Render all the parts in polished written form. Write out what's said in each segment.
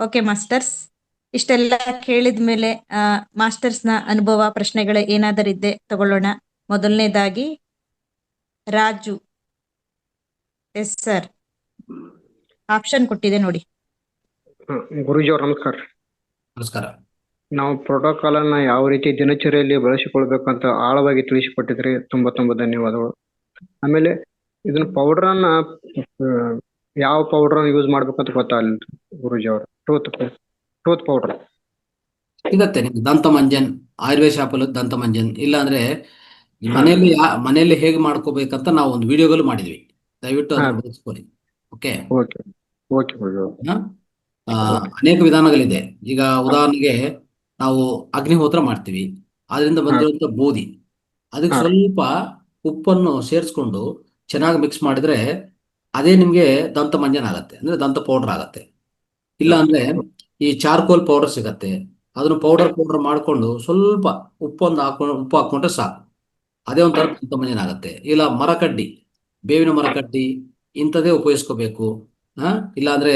Okay masters, ಇಷ್ಟೆಲ್ಲ ಕೇಳಿದ ಮೇಲೆ ಮಾಸ್ಟರ್ಸ್ನ ಅನುಭವ ಪ್ರಶ್ನೆಗಳು ಏನಾದರಿದ್ದೆ ತಗೊಳ್ಳೋಣ. ಮೊದಲನೇದಾಗಿ ರಾಜು. ಎಸ್ ಸರ್, ಆಪ್ಷನ್ ಕೊಟ್ಟಿದೆ ನೋಡಿ. ಗುರೂಜಿ ಅವ್ರ ನಮಸ್ಕಾರ. ನಮಸ್ಕಾರ. ನಾವು ಪ್ರೋಟೋಕಾಲ್ ಅನ್ನ ಯಾವ ರೀತಿ ದಿನಚರಿಯಲ್ಲಿ ಬಳಸಿಕೊಳ್ಬೇಕಂತ ಆಳವಾಗಿ ತಿಳಿಸಿಕೊಟ್ಟಿದ್ರಿ. ತುಂಬಾ ತುಂಬಾ ಧನ್ಯವಾದಗಳು. ಆಮೇಲೆ ಇದನ್ನ ಪೌಡರ್ ಅನ್ನ ಯಾವ ಪೌಡರ್ ಯೂಸ್ ಮಾಡ್ಬೇಕಂತ ಗೊತ್ತಾಗಲ್ಲ ಗುರೂಜಿ ಅವ್ರ. ಟೂತ್ ಪೌಡರ್ ಸಿಗತ್ತೆ ನಿಮ್ಗೆ, ದಂತ ಮಂಜನ್ ಆಯುರ್ವೇದ ಶಾಪಲ್ಲಿ ದಂತ ಮಂಜನ್. ಇಲ್ಲ ಅಂದ್ರೆ ಮನೆಯಲ್ಲಿ ಹೇಗೆ ಮಾಡ್ಕೋಬೇಕಂತ ನಾವು ಒಂದು ವಿಡಿಯೋಗಳು ಮಾಡಿದ್ವಿ, ದಯವಿಟ್ಟು ಅದನ್ನ ಬಳಸ್ಕೊಳ್ಳಿ. Okay okay okay Guruji. ಅನೇಕ ವಿಧಾನಗಳಿದೆ. ಈಗ ಉದಾಹರಣೆಗೆ ನಾವು ಅಗ್ನಿಹೋತ್ರ ಮಾಡ್ತೀವಿ, ಅದರಿಂದ ಬಂದಿರುವಂತ ಬೂದಿ, ಅದಕ್ಕೆ ಸ್ವಲ್ಪ ಉಪ್ಪನ್ನು ಸೇರಿಸ್ಕೊಂಡು ಚೆನ್ನಾಗಿ ಮಿಕ್ಸ್ ಮಾಡಿದ್ರೆ ಅದೇ ನಿಮ್ಗೆ ದಂತ ಮಂಜನ್ ಆಗತ್ತೆ, ಅಂದ್ರೆ ದಂತ ಪೌಡರ್ ಆಗತ್ತೆ. ಇಲ್ಲ ಅಂದ್ರೆ ಈ ಚಾರ್ಕೋಲ್ ಪೌಡರ್ ಸಿಗತ್ತೆ, ಅದನ್ನು ಪೌಡರ್ ಮಾಡ್ಕೊಂಡು ಸ್ವಲ್ಪ ಉಪ್ಪು ಹಾಕೊಂಡ್ರೆ ಸಾಕು, ಅದೇ ಒಂಥರ ದಂತ ಮಂಜನ್ ಆಗತ್ತೆ. ಇಲ್ಲ ಮರಕಡ್ಡಿ, ಬೇವಿನ ಮರಕಡ್ಡಿ ಇಂಥದ್ದೇ ಉಪಯೋಗಿಸ್ಕೋಬೇಕು. ಇಲ್ಲ ಅಂದ್ರೆ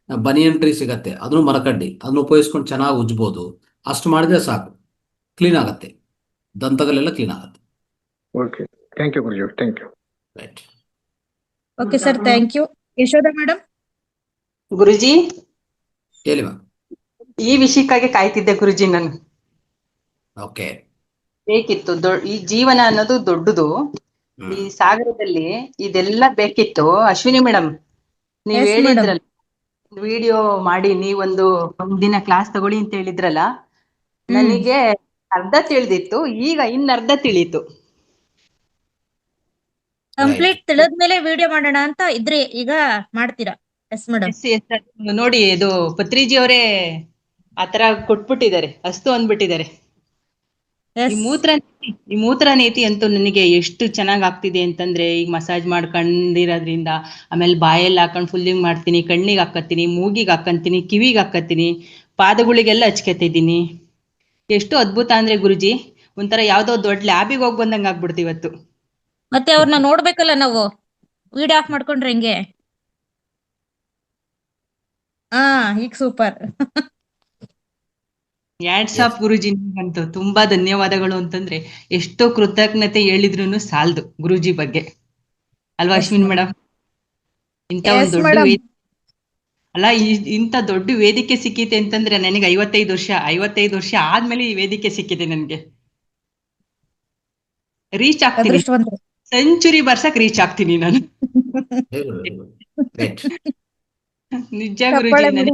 ಬನಿಯನ್ ಟ್ರೀ ಸಿಗತ್ತೆ, ಅದನ್ನು ಮರಕಡ್ಡಿ, ಅದನ್ನ ಉಪಯೋಗಿಸ್ಕೊಂಡು ಚೆನ್ನಾಗಿ ಉಜ್ಬೋದು. ಅಷ್ಟು ಮಾಡಿದ್ರೆ ಸಾಕು, ಕ್ಲೀನ್ ಆಗತ್ತೆ, ದಂತಗಳೆಲ್ಲ ಕ್ಲೀನ್ ಆಗತ್ತೆ. Okay, thank you Guruji. Thank you. Right. Okay sir, thank you. Yashoda madam. Guruji, ಹೇಳಿ ಮ್ಯಾಮ್. ಈ ವಿಷಯಕ್ಕಾಗಿ ಕಾಯ್ತಿದ್ದೆ ಗುರುಜಿ ನಾನು. ಓಕೆ, ಬೇಕಿತ್ತು. ಈ ಜೀವನ ಅನ್ನೋದು ದೊಡ್ಡದು. ಈ ಸಾಗರದಲ್ಲಿ ಇದೆಲ್ಲ ಬೇಕಿತ್ತು. ಅಶ್ವಿನಿ ಮೇಡಮ್, ನೀವ್ Yes, ಹೇಳಿದ್ರಲ್ಲ, ವಿಡಿಯೋ ಮಾಡಿ ನೀವೊಂದು ಒಂದಿನ ಕ್ಲಾಸ್ ತಗೊಳ್ಳಿ ಅಂತ ಹೇಳಿದ್ರಲ್ಲ, ನನಗೆ ಅರ್ಧ ತಿಳಿದಿತ್ತು, ಈಗ ಇನ್ನರ್ಧ ತಿಳಿಯಿತು. ಕಂಪ್ಲೀಟ್ ತಿಳಿದ್ಮೇಲೆ ವಿಡಿಯೋ ಮಾಡೋಣ ಅಂತ ಇದ್ರೆ ಈಗ ಮಾಡ್ತೀರಾ? Yes madam. ನೋಡಿ, ಇದು ಪತ್ರಿಜಿ ಅವರೇ ಆತರ ಕೊಟ್ಬಿಟ್ಟಿದ್ದಾರೆ, ಅಸ್ತು ಅಂದ್ಬಿಟ್ಟಿದ್ದಾರೆ. ಈ ಮೂತ್ರ ನೀತಿ ಅಂತೂ ನನಗೆ ಎಷ್ಟು ಚೆನ್ನಾಗ್ ಆಗ್ತಿದೆ ಅಂತಂದ್ರೆ, ಈಗ ಮಸಾಜ್ ಮಾಡ್ಕೊಂಡಿರೋದ್ರಿಂದ, ಆಮೇಲೆ ಬಾಯಲ್ಲಿ ಹಾಕೊಂಡ್ ಫುಲ್ಲಿಂಗ್ ಮಾಡ್ತೀನಿ, ಕಣ್ಣಿಗೆ ಹಾಕತ್ತೀನಿ, ಮೂಗಿಗೆ ಹಾಕಂತೀನಿ, ಕಿವಿಗೆ ಹಾಕತ್ತೀನಿ, ಪಾದಗಳಿಗೆಲ್ಲ ಹಚ್ಕತಿದ್ದೀನಿ. ಎಷ್ಟು ಅದ್ಭುತ ಅಂದ್ರೆ ಗುರುಜಿ, ಒಂಥರ ಯಾವ್ದೋ ದೊಡ್ಡ ಲ್ಯಾಬಿಗೆ ಹೋಗಿ ಬಂದಂಗ ಆಗ್ಬಿಡ್ತು ಇವತ್ತು. ಮತ್ತೆ ಅವ್ರನ್ನ ನೋಡ್ಬೇಕಲ್ಲ ನಾವು, ವಿಡಿಯೋ ಆಫ್ ಮಾಡ್ಕೊಂಡ್ರೆ ಹೆಂಗೆ? ಈಗ ಸೂಪರ್. ಹ್ಯಾಟ್ಸ್ ಆಫ್ ಗುರುಜಿ, ನಿಮ್ಗಂತೂ ತುಂಬಾ ಧನ್ಯವಾದಗಳು. ಅಂತಂದ್ರೆ ಎಷ್ಟೋ ಕೃತಜ್ಞತೆ ಹೇಳಿದ್ರು ಸಾಲದು ಗುರುಜಿ ಬಗ್ಗೆ, ಅಲ್ವಾ ಅಶ್ವಿನ್ ಮೇಡಮ್? ಇಂತ ಒಂದು ದೊಡ್ಡ ಅಲ್ಲ, ಇಂತ ದೊಡ್ಡ ವೇದಿಕೆ ಸಿಕ್ಕಿದೆ ಅಂತಂದ್ರೆ, ನನಗೆ 55 ವರ್ಷ ಆದ್ಮೇಲೆ ಈ ವೇದಿಕೆ ಸಿಕ್ಕಿದೆ. ನನ್ಗೆ ರೀಚ್ ಆಗ್ತೀನಿ, ಸೆಂಚುರಿ ಬರ್ಸಕ್ ರೀಚ್ ಆಗ್ತೀನಿ ನಾನು. ನಿಜ ಗುರುಜಿ, ನನಗೆ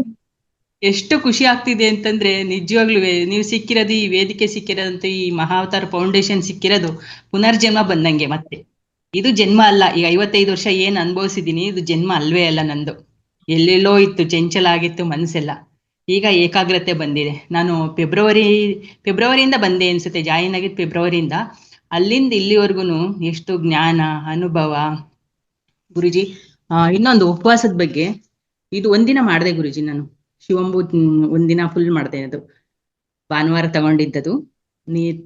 ಎಷ್ಟು ಖುಷಿ ಆಗ್ತಿದೆ ಅಂತಂದ್ರೆ, ನಿಜವಾಗ್ಲೂ ನೀವು ಸಿಕ್ಕಿರೋದು, ಈ ವೇದಿಕೆ ಸಿಕ್ಕಿರೋದಂತ, ಈ ಮಹಾವತಾರ ಫೌಂಡೇಶನ್ ಸಿಕ್ಕಿರೋದು ಪುನರ್ಜನ್ಮ ಬಂದಂಗೆ. ಮತ್ತೆ ಇದು ಜನ್ಮ ಅಲ್ಲ. ಈಗ 55 ವರ್ಷ ಏನ್ ಅನುಭವಿಸಿದೀನಿ, ಇದು ಜನ್ಮ ಅಲ್ವೇ ಅಲ್ಲ ನಂದು. ಎಲ್ಲೆಲ್ಲೋ ಇತ್ತು, ಚಂಚಲ ಆಗಿತ್ತು ಮನ್ಸೆಲ್ಲ, ಈಗ ಏಕಾಗ್ರತೆ ಬಂದಿದೆ. ನಾನು ಫೆಬ್ರವರಿಯಿಂದ ಬಂದೆ ಅನ್ಸುತ್ತೆ, ಜಾಯಿನ್ ಆಗಿದ್ದು ಫೆಬ್ರವರಿಯಿಂದ. ಅಲ್ಲಿಂದ ಇಲ್ಲಿವರೆಗೂ ಎಷ್ಟು ಜ್ಞಾನ ಅನುಭವ ಗುರುಜಿ. ಇನ್ನೊಂದು ಉಪವಾಸದ ಬಗ್ಗೆ, ಇದು ಒಂದಿನ ಮಾಡಿದೆ ಗುರುಜಿ ನಾನು. ಶಿವಂಬು ಒಂದಿನ ಫುಲ್ ಮಾಡಿದೆ. ಅದು ಭಾನುವಾರ ತಗೊಂಡಿದ್ದದು.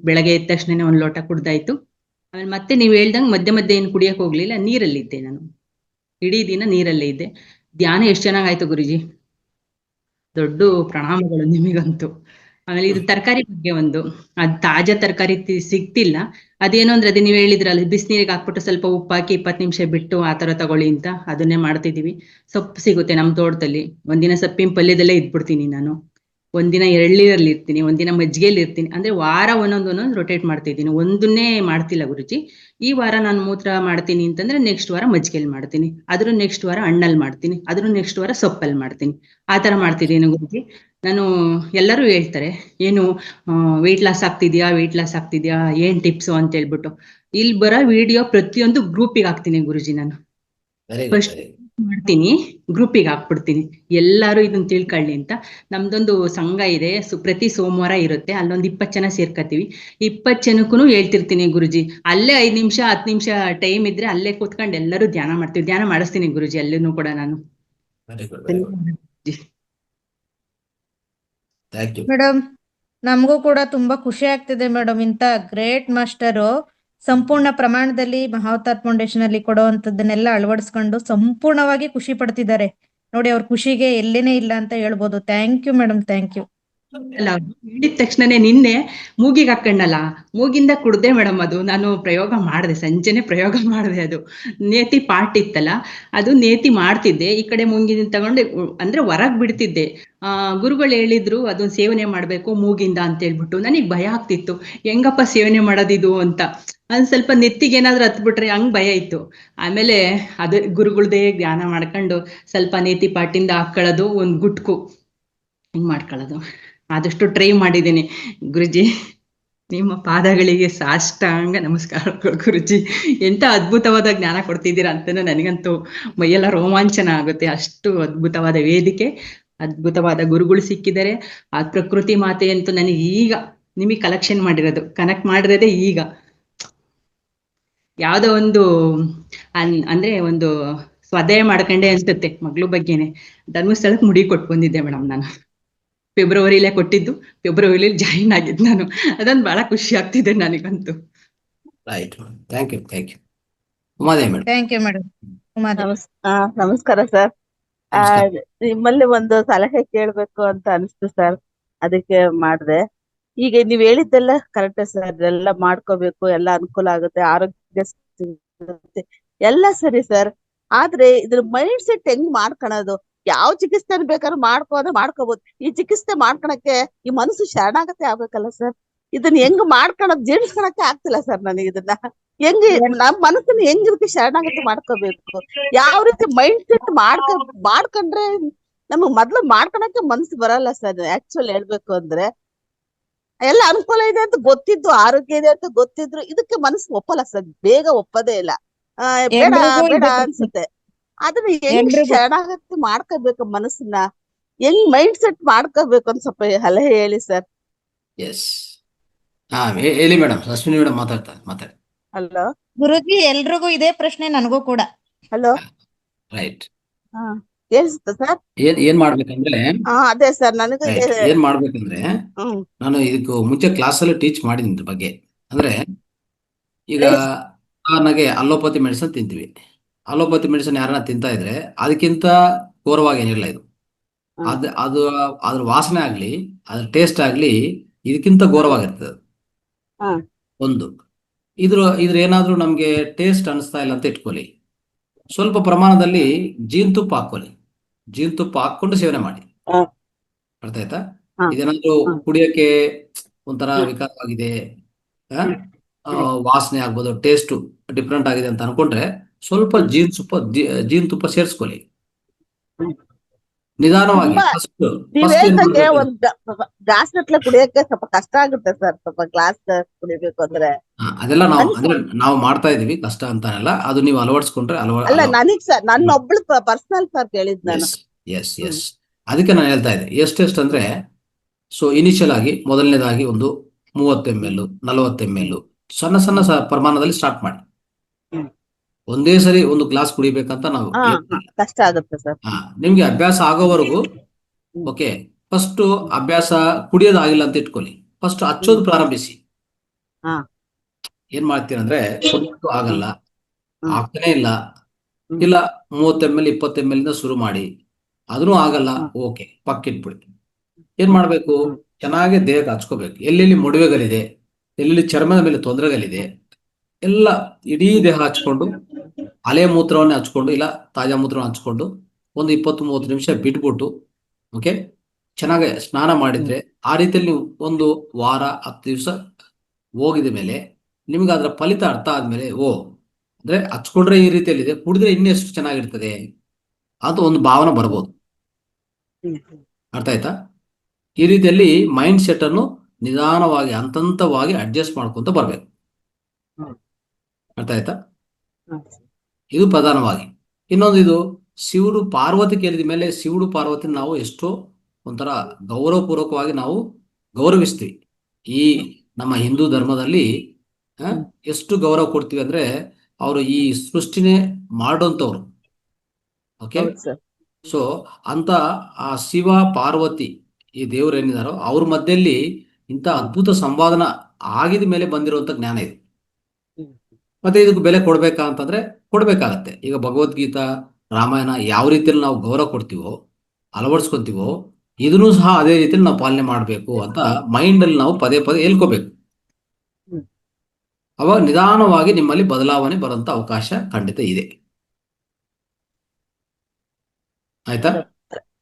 ಬೆಳಗ್ಗೆ ಎದ್ದ ತಕ್ಷಣ 1 ಲೋಟ ಕುಡ್ದಾಯ್ತು. ಆಮೇಲೆ ಮತ್ತೆ ನೀವು ಹೇಳ್ದಂಗೆ ಮಧ್ಯೆ ಏನು ಕುಡಿಯಕ್ ಹೋಗ್ಲಿಲ್ಲ, ನೀರಲ್ಲಿದ್ದೆ ನಾನು, ಇಡೀ ದಿನ ನೀರಲ್ಲೇ ಇದ್ದೆ. ಧ್ಯಾನ ಎಷ್ಟು ಚೆನ್ನಾಗಾಯ್ತು ಗುರುಜಿ, ದೊಡ್ಡ ಪ್ರಣಾಮಗಳು ನಿಮಗಂತೂ. ಆಮೇಲೆ ಇದು ತರಕಾರಿ ಬಗ್ಗೆ ಒಂದು, ಅದ್ ತಾಜಾ ತರಕಾರಿ ಸಿಗ್ತಿಲ್ಲ. ಅದೇನು ಅಂದ್ರೆ, ಅದೇ ನೀವು ಹೇಳಿದ್ರಲ್ಲ, ಬಿಸಿನೀರಿಗೆ ಹಾಕ್ಬಿಟ್ಟು ಸ್ವಲ್ಪ ಉಪ್ಪು ಹಾಕಿ 20 ನಿಮಿಷ ಬಿಟ್ಟು ಆತರ ತಗೊಳ್ಳಿ ಅಂತ, ಅದನ್ನೇ ಮಾಡ್ತಿದೀವಿ. ಸೊಪ್ಪು ಸಿಗುತ್ತೆ ನಮ್ಮ ತೋಟದಲ್ಲಿ. ಒಂದಿನ ಸೊಪ್ಪಿನ ಪಲ್ಯದಲ್ಲೇ ಇದ್ಬಿಡ್ತೀನಿ ನಾನು, ಒಂದಿನ ಎಳ್ನೀರಲ್ಲಿ ಇರ್ತೀನಿ, ಒಂದಿನ ಮಜ್ಜಿಗೆಯಲ್ಲಿ ಇರ್ತೀನಿ. ಅಂದ್ರೆ ವಾರ ಒಂದೊಂದು ರೊಟೇಟ್ ಮಾಡ್ತಿದ್ದೀನಿ, ಒಂದನ್ನೇ ಮಾಡ್ತಿಲ್ಲ ಗುರುಜಿ. ಈ ವಾರ ನಾನು ಮೂತ್ರ ಮಾಡ್ತೀನಿ ಅಂತಂದ್ರೆ ನೆಕ್ಸ್ಟ್ ವಾರ ಮಜ್ಜಿಗೆಯಲ್ಲಿ ಮಾಡ್ತೀನಿ, ಅದ್ರ ನೆಕ್ಸ್ಟ್ ವಾರ ಹಣ್ಣಲ್ಲಿ ಮಾಡ್ತೀನಿ, ಅದ್ರ ನೆಕ್ಸ್ಟ್ ವಾರ ಸೊಪ್ಪಲ್ಲಿ ಮಾಡ್ತೀನಿ. ಆ ತರ ಮಾಡ್ತಿದ್ದೀನಿ ಗುರುಜಿ ನಾನು. ಎಲ್ಲರೂ ಹೇಳ್ತಾರೆ, ಏನು ವೆಯ್ಟ್ ಲಾಸ್ ಆಗ್ತಿದ್ಯಾ, ಏನ್ ಟಿಪ್ಸು ಅಂತ ಹೇಳ್ಬಿಟ್ಟು. ಇಲ್ಲಿ ಬರೋ ವಿಡಿಯೋ ಪ್ರತಿಯೊಂದು ಗ್ರೂಪಿಗೆ ಹಾಕ್ತೀನಿ ಗುರುಜಿ ನಾನು. ಫಸ್ಟ್ ಮಾಡ್ತೀನಿ, ಗ್ರೂಪಿಗೆ ಹಾಕ್ಬಿಡ್ತೀನಿ, ಎಲ್ಲಾರು ಇದನ್ನ ತಿಳ್ಕೊಳ್ಳಿ ಅಂತ. ನಮ್ದೊಂದು ಸಂಘ ಇದೆ, ಪ್ರತಿ ಸೋಮವಾರ ಇರುತ್ತೆ, ಅಲ್ಲೊಂದು 20 ಜನ ಸೇರ್ಕತೀವಿ. 20 ಜನಕ್ಕೂ ಹೇಳ್ತಿರ್ತೀನಿ ಗುರುಜಿ. ಅಲ್ಲೇ 5 ನಿಮಿಷ 10 ನಿಮಿಷ ಟೈಮ್ ಇದ್ರೆ ಅಲ್ಲೇ ಕೂತ್ಕೊಂಡು ಎಲ್ಲರೂ ಧ್ಯಾನ ಮಾಡ್ತೀವಿ, ಧ್ಯಾನ ಮಾಡಿಸ್ತೀನಿ ಗುರುಜಿ ಅಲ್ಲೂ ಕೂಡ ನಾನು. ಮೇಡಮ್, ನಮಗೂ ಕೂಡ ತುಂಬಾ ಖುಷಿ ಆಗ್ತಿದೆ ಮೇಡಮ್. ಇಂತ ಗ್ರೇಟ್ ಮಾಸ್ಟರು ಸಂಪೂರ್ಣ ಪ್ರಮಾಣದಲ್ಲಿ ಮಹಾವತಾರ್ ಫೌಂಡೇಶನ್ ಅಲ್ಲಿ ಕೊಡುವಂತದ್ದನ್ನೆಲ್ಲ ಅಳವಡಿಸ್ಕೊಂಡು ಸಂಪೂರ್ಣವಾಗಿ ಖುಷಿ ಪಡ್ತಿದ್ದಾರೆ. ನೋಡಿ ಅವ್ರ ಖುಷಿಗೆ ಎಲ್ಲೇನೇ ಇಲ್ಲ ಅಂತ ಹೇಳ್ಬೋದು. Thank you madam, thank you. ಅಲ್ಲ ಹೇಳಿದ ತಕ್ಷಣನೇ ನಿನ್ನೆ ಮೂಗಿಗೆ ಹಾಕೊಂಡಲ್ಲ, ಮೂಗಿಂದ ಕುಡ್ದೆ ಮೇಡಮ್. ಅದು ನಾನು ಪ್ರಯೋಗ ಮಾಡಿದೆ, ಸಂಜೆನೆ ಪ್ರಯೋಗ ಮಾಡಿದೆ. ಅದು ನೇತಿ ಪಾಟ್ ಇತ್ತಲ್ಲ, ಅದು ನೇತಿ ಮಾಡ್ತಿದ್ದೆ, ಈ ಕಡೆ ಮೂಗಿನ ತಗೊಂಡು ಅಂದ್ರೆ ಹೊರಗ್ ಬಿಡ್ತಿದ್ದೆ. ಗುರುಗಳು ಹೇಳಿದ್ರು ಅದನ್ನ ಸೇವನೆ ಮಾಡ್ಬೇಕು ಮೂಗಿಂದ ಅಂತ ಹೇಳ್ಬಿಟ್ಟು. ನನಗ್ ಭಯ ಆಗ್ತಿತ್ತು, ಹೆಂಗಪ್ಪ ಸೇವನೆ ಮಾಡೋದಿದು ಅಂತ. ಅದ್ ಸ್ವಲ್ಪ ನೆತ್ತಿಗೆ ಏನಾದ್ರು ಹತ್ಬಿಟ್ರೆ ಹಂಗ್ ಭಯ ಇತ್ತು. ಆಮೇಲೆ ಅದು ಗುರುಗಳ್ದೇ ಧ್ಯಾನ ಮಾಡ್ಕೊಂಡು ಸ್ವಲ್ಪ ನೇತಿ ಪಾಟಿಂದ ಹಾಕೊಳ್ಳೋದು, ಒಂದ್ ಗುಟ್ಕು ಹಿಂಗ್ ಮಾಡ್ಕೊಳ್ಳೋದು. ಆದಷ್ಟು ಟ್ರೈ ಮಾಡಿದ್ದೀನಿ ಗುರುಜಿ. ನಿಮ್ಮ ಪಾದಗಳಿಗೆ ಸಾಷ್ಟಾಂಗ ನಮಸ್ಕಾರಗಳು ಗುರುಜಿ. ಎಂತ ಅದ್ಭುತವಾದ ಜ್ಞಾನ ಕೊಡ್ತಿದ್ದೀರಾ ಅಂತ ನನಗಂತೂ ಮೈಯೆಲ್ಲ ರೋಮಾಂಚನ ಆಗುತ್ತೆ. ಅಷ್ಟು ಅದ್ಭುತವಾದ ವೇದಿಕೆ, ಅದ್ಭುತವಾದ ಗುರುಗಳು ಸಿಕ್ಕಿದ್ದಾರೆ. ಆ ಪ್ರಕೃತಿ ಮಾತೆ ಅಂತೂ ನನಗೆ ಈಗ ನಿಮಗೆ ಕಲೆಕ್ಷನ್ ಮಾಡಿರೋದು, ಕನೆಕ್ಟ್ ಮಾಡಿರೋದೇ ಈಗ. ಯಾವ್ದೋ ಒಂದು ಅಂದ್ರೆ ಒಂದು ಸ್ವಾಧ್ಯಾಯ ಮಾಡ್ಕೊಂಡೆ ಅನ್ಸುತ್ತೆ ಮಗ್ಳು ಬಗ್ಗೆನೆ. ಧರ್ಮಸ್ಥಳಕ್ಕೆ ಮುಡಿ ಕೊಟ್ಟು ಬಂದಿದ್ದೆ ಮೇಡಮ್ ನಾನು. ಫೆಬ್ರವರಿಲೇ ಕೊಟ್ಟಿದ್ದು, ಫೆಬ್ರವರಿಲಿ ಜಾಯಿನ್ ಆಗಿದ್ದು ನಾನು. ಅದೊಂದು ಬಹಳ ಖುಷಿ ಆಗ್ತಿದೆ ನನಗಂತೂ. Right, thank you, thank you. Umadevi madam. Thank you madam. ನಮಸ್ಕಾರ ಸರ್. ನಮಸ್ಕಾರ. ನಿಮ್ಮಲ್ಲಿ ಒಂದು ಸಲಹೆ ಕೇಳ್ಬೇಕು ಅಂತ ಅನಿಸ್ತು ಸರ್, ಅದಕ್ಕೆ ಮಾಡಿದೆ. ಈಗ ನೀವ್ ಹೇಳಿದ್ದೆಲ್ಲ ಕರೆಕ್ಟ್ ಸರ್, ಎಲ್ಲ ಮಾಡ್ಕೋಬೇಕು, ಎಲ್ಲ ಅನುಕೂಲ ಆಗುತ್ತೆ, ಆರೋಗ್ಯ ಸಿಗುತ್ತೆ, ಎಲ್ಲ ಸರಿ ಸರ್. ಆದ್ರೆ ಇದ್ರ ಮೈಂಡ್ ಸೆಟ್ ಹೆಂಗ್ ಮಾಡ್ಕೊಳೋದು? ಯಾವ ಚಿಕಿತ್ಸೆ ಬೇಕಾದ್ರೂ ಮಾಡ್ಕೋಬಹುದು. ಈ ಚಿಕಿತ್ಸೆ ಮಾಡ್ಕೊಳಕ್ಕೆ ಈ ಮನಸ್ಸು ಶರಣಾಗತಿ ಆಗ್ಬೇಕಲ್ಲ ಸರ್. ಇದನ್ನ ಹೆಂಗ್ ಮಾಡ್ಕೊಳಕ್ ಜೀರ್ಣಿಸ್ಕೊಳಕ್ಕೆ ಆಗ್ತಿಲ್ಲ ಸರ್ ನನಗೆ. ಇದನ್ನ ಹೆಂಗ್ ನಮ್ ಮನಸ್ಸನ್ನ ಹೆಂಗ್ ರೀತಿ ಶರಣಾಗತಿ ಮಾಡ್ಕೋಬೇಕು, ಯಾವ ರೀತಿ ಮೈಂಡ್ ಸೆಟ್ ಮಾಡ್ಕೊಂಡ್ರೆ ನಮಗ್ ಮೊದ್ಲು ಮಾಡ್ಕೊಳಕ್ಕೆ ಮನಸ್ಸು ಬರಲ್ಲ ಸರ್. ಆಕ್ಚುಲಿ ಹೇಳ್ಬೇಕು ಅಂದ್ರೆ ಎಲ್ಲ ಅನುಕೂಲ ಇದೆ ಅಂತ ಗೊತ್ತಿದ್ದು, ಆರೋಗ್ಯ ಇದೆ ಅಂತ ಗೊತ್ತಿದ್ರು ಇದಕ್ಕೆ ಮನಸ್ಸು ಒಪ್ಪಲ್ಲ ಸರ್, ಬೇಗ ಒಪ್ಪದೇ ಇಲ್ಲ. ಬೇಡ ಎಲ್ರಿಗೂ ಬೇಡ ಇದೆ. ಅನ್ಸುತ್ತೆ. ಅದನ್ನ ಹೆಂಗ್ ಎಲ್ರಿಗೂ. ಶರಣಾಗತಿ ಮಾಡ್ಕೋಬೇಕು, ಮನಸ್ಸನ್ನ ಹೆಂಗ್ ಮೈಂಡ್ ಸೆಟ್ ಮಾಡ್ಕೋಬೇಕು ಅಂತ ಸ್ವಲ್ಪ ಸಲಹೆ ಹೇಳಿ ಸರ್. ಎಸ್, ಹೇಳಿ ಮೇಡಮ್. ಅಶ್ವಿನಿ ಮೇಡಮ್ ಮಾತಾಡಿ. ಹಲೋ ಗುರುಜಿ, ಎಲ್ರಿಗೂ ಇದೇ ಪ್ರಶ್ನೆ, ನನಗೂ ಕೂಡ. Hello right. ಹಾ ಕೇಳಿಸುತ್ತಾ ಸರ್? ಏನ್ ಮಾಡ್ಬೇಕಂದ್ರೆ, ಅದೇ ಸರ್ ನನಗೆ ರೈಟ್, ಏನ್ ಮಾಡ್ಬೇಕಂದ್ರೆ, ಹ್ಮ್ ನಾನು ಇದಕ್ಕೂ ಮುಂಚೆ ಕ್ಲಾಸಲ್ಲಿ ಟೀಚ್ ಮಾಡಿದ್ದೀನಿ ಇದ್ರ ಬಗ್ಗೆ. ಅಂದ್ರೆ ಈಗ ನನಗೆ ಅಲೋಪತಿ ಮೆಡಿಸಿನ್ ತಿಂತೀವಿ. ಅಲೋಪತಿ ಮೆಡಿಸಿನ್ ಯಾರನ್ನ ತಿಂತಾ ಇದ್ರೆ ಅದಕ್ಕಿಂತ ಘೋರವಾಗಿ ಏನಿಲ್ಲ ಇದು. ಅದು ಅದ್ರ ವಾಸನೆ ಆಗ್ಲಿ, ಅದ್ರ ಟೇಸ್ಟ್ ಆಗ್ಲಿ ಇದಕ್ಕಿಂತ ಘೋರವಾಗಿರ್ತದೆ. ಹಾ. ಒಂದು ಇದ್ರ ಏನಾದ್ರೂ ನಮ್ಗೆ ಟೇಸ್ಟ್ ಅನಿಸ್ತಾ ಇಲ್ಲ ಅಂತ ಇಟ್ಕೊಳ್ಳಿ, ಸ್ವಲ್ಪ ಪ್ರಮಾಣದಲ್ಲಿ ಜೇನುತುಪ್ಪ ಹಾಕೊಳ್ಳಿ. ಜೇನುತುಪ್ಪ ಹಾಕೊಂಡು ಸೇವನೆ ಮಾಡಿ. ಹಾ. ಅರ್ಥ ಆಯ್ತಾ? ಹಾ. ಇದೇನಾದ್ರೂ ಹಾ. ಕುಡಿಯಕ್ಕೆ ಒಂಥರ ವಿಕಾರವಾಗಿದೆ, ವಾಸನೆ ಆಗ್ಬೋದು, ಟೇಸ್ಟ್ ಡಿಫ್ರೆಂಟ್ ಆಗಿದೆ ಅಂತ ಅನ್ಕೊಂಡ್ರೆ ಸ್ವಲ್ಪ ಜೇನುತುಪ್ಪ ಸೇರಿಸ್ಕೊಳ್ಳಿ ನಿಧಾನವಾಗಿ. ನೀವ್ ಹೇಳ್ದಂಗೆ ಒಂದ್ ಗ್ಲಾಸ್ ಗಟ್ಲೆ ಕುಡಿಯಕ್ಕೆ ಸ್ವಲ್ಪ ಕಷ್ಟ ಆಗುತ್ತೆ ಸರ್. ಸ್ವಲ್ಪ ಗ್ಲಾಸ್ ಕುಡಿಬೇಕು ಅಂದ್ರೆ ಅದೆಲ್ಲ ನಾವು ಮಾಡ್ತಾ ಇದೀವಿ, ಕಷ್ಟ ಅಂತಾನಲ್ಲ. ಅದು ನೀವು ಅಳವಡಿಸ್ಕೊಂಡ್ರೆ ಅಲ್ಲ ನನಗ್ ಸರ್, ನನ್ನ ಒಬ್ಳು ಪರ್ಸನಲ್ ಸರ್ ಕೇಳಿದ್ ನಾನು. ಎಸ್ ಅದಕ್ಕೆ ನಾನು ಹೇಳ್ತಾ ಇದ್ದೆ ಎಷ್ಟೆಷ್ಟು ಅಂದ್ರೆ, ಸೊ ಇನಿಷಿಯಲ್ ಆಗಿ ಮೊದಲನೇದಾಗಿ ಒಂದು 30 ml 40 ml ಸಣ್ಣ ಪ್ರಮಾಣದಲ್ಲಿ ಸ್ಟಾರ್ಟ್ ಮಾಡಿ. ಒಂದೇ ಸರಿ ಒಂದು ಗ್ಲಾಸ್ ಕುಡಿಬೇಕಂತ ನಾವು ಕಷ್ಟ ಆಗುತ್ತೆ ಸರ್. ನಿಮ್ಗೆ ಅಭ್ಯಾಸ ಆಗೋವರೆಗೂ ಓಕೆ. ಫಸ್ಟ್ ಅಭ್ಯಾಸ ಕುಡಿಯೋದಾಗಿಲ್ಲ ಅಂತ ಇಟ್ಕೊಳ್ಳಿ, ಫಸ್ಟ್ ಹಚ್ಚೋದು ಪ್ರಾರಂಭಿಸಿ. ಏನ್ ಮಾಡ್ತೀರಂದ್ರೆ ಆಗಲ್ಲ, ಆಗ್ತಾನೆ ಇಲ್ಲ 30 ml 20 ml ಇಂದ ಶುರು ಮಾಡಿ, ಅದನ್ನು ಆಗಲ್ಲ, ಓಕೆ ಪಕ್ಕಿಟ್ಬಿಡಿ. ಏನ್ ಮಾಡ್ಬೇಕು? ಚೆನ್ನಾಗಿ ದೇಹಕ್ಕೆ ಹಚ್ಕೋಬೇಕು. ಎಲ್ಲೆಲ್ಲಿ ಮೊಡವೆಗಳಿದೆ, ಎಲ್ಲೆಲ್ಲಿ ಚರ್ಮದ ಮೇಲೆ ತೊಂದರೆಗಳಿದೆ ಎಲ್ಲ ಇಡೀ ದೇಹ ಹಚ್ಕೊಂಡು, ಹಳೆ ಮೂತ್ರವನ್ನೇ ಹಚ್ಕೊಂಡು ಇಲ್ಲ ತಾಜಾ ಮೂತ್ರವನ್ನು ಹಚ್ಕೊಂಡು ಒಂದು 20-30 ನಿಮಿಷ ಬಿಟ್ಬಿಟ್ಟು ಓಕೆ ಚೆನ್ನಾಗಿ ಸ್ನಾನ ಮಾಡಿದ್ರೆ, ಆ ರೀತಿಯಲ್ಲಿ ನೀವು 1 ವಾರ 10 ದಿವಸ ಹೋಗಿದ ಮೇಲೆ ನಿಮ್ಗೆ ಅದರ ಫಲಿತ ಅರ್ಥ ಆದ್ಮೇಲೆ, ಅಂದ್ರೆ ಹಚ್ಕೊಂಡ್ರೆ ಈ ರೀತಿಯಲ್ಲಿದೆ, ಕುಡಿದ್ರೆ ಇನ್ನೆಷ್ಟು ಚೆನ್ನಾಗಿರ್ತದೆ ಅಂತ ಒಂದು ಭಾವನೆ ಬರ್ಬೋದು. ಅರ್ಥ ಆಯ್ತಾ? ಈ ರೀತಿಯಲ್ಲಿ ಮೈಂಡ್ ಸೆಟ್ ಅನ್ನು ನಿಧಾನವಾಗಿ ಹಂತವಾಗಿ ಅಡ್ಜಸ್ಟ್ ಮಾಡ್ಕೊಂತ ಬರ್ಬೇಕು. ಅರ್ಥ ಆಯ್ತಾ? ಇದು ಪ್ರಧಾನವಾಗಿ. ಇನ್ನೊಂದು, ಇದು ಶಿವುಡು ಪಾರ್ವತಿ ಕೇಳಿದ ಮೇಲೆ ಶಿವುಡು ಪಾರ್ವತಿ ನಾವು ಎಷ್ಟೋ ಒಂಥರ ಗೌರವಪೂರ್ವಕವಾಗಿ ನಾವು ಗೌರವಿಸ್ತೀವಿ. ಈ ನಮ್ಮ ಹಿಂದೂ ಧರ್ಮದಲ್ಲಿ ಎಷ್ಟು ಗೌರವ ಕೊಡ್ತೀವಿ ಅಂದ್ರೆ, ಅವರು ಈ ಸೃಷ್ಟಿನೇ ಮಾಡೋಂಥವ್ರು. ಓಕೆ, ಸೊ ಅಂತ ಆ ಶಿವ ಪಾರ್ವತಿ ಈ ದೇವರು ಏನಿದಾರೋ ಅವ್ರ ಮಧ್ಯದಲ್ಲಿ ಇಂಥ ಅದ್ಭುತ ಸಂವಾದನ ಆಗಿದ ಮೇಲೆ ಬಂದಿರುವಂತ ಜ್ಞಾನ ಇದು. ಮತ್ತೆ ಇದಕ್ಕೆ ಬೆಲೆ ಕೊಡ್ಬೇಕಾ ಅಂತಂದ್ರೆ ಕೊಡ್ಬೇಕಾಗತ್ತೆ. ಈಗ ಭಗವದ್ಗೀತಾ ರಾಮಾಯಣ ಯಾವ ರೀತಿಯಲ್ಲಿ ನಾವು ಗೌರವ ಕೊಡ್ತೀವೋ ಅಳವಡಿಸ್ಕೊಂತೀವೋ ಇದನ್ನು ಸಹ ಅದೇ ರೀತಿಯಲ್ಲಿ ನಾವು ಪಾಲನೆ ಮಾಡಬೇಕು ಅಂತ ಮೈಂಡಲ್ಲಿ ನಾವು ಪದೇ ಪದೇ ಹೇಳ್ಕೋಬೇಕು. ಹ್ಮ್. ಅವಾಗ ನಿಧಾನವಾಗಿ ನಿಮ್ಮಲ್ಲಿ ಬದಲಾವಣೆ ಬರುವಂತ ಅವಕಾಶ ಖಂಡಿತ ಇದೆ. ಆಯ್ತಾ?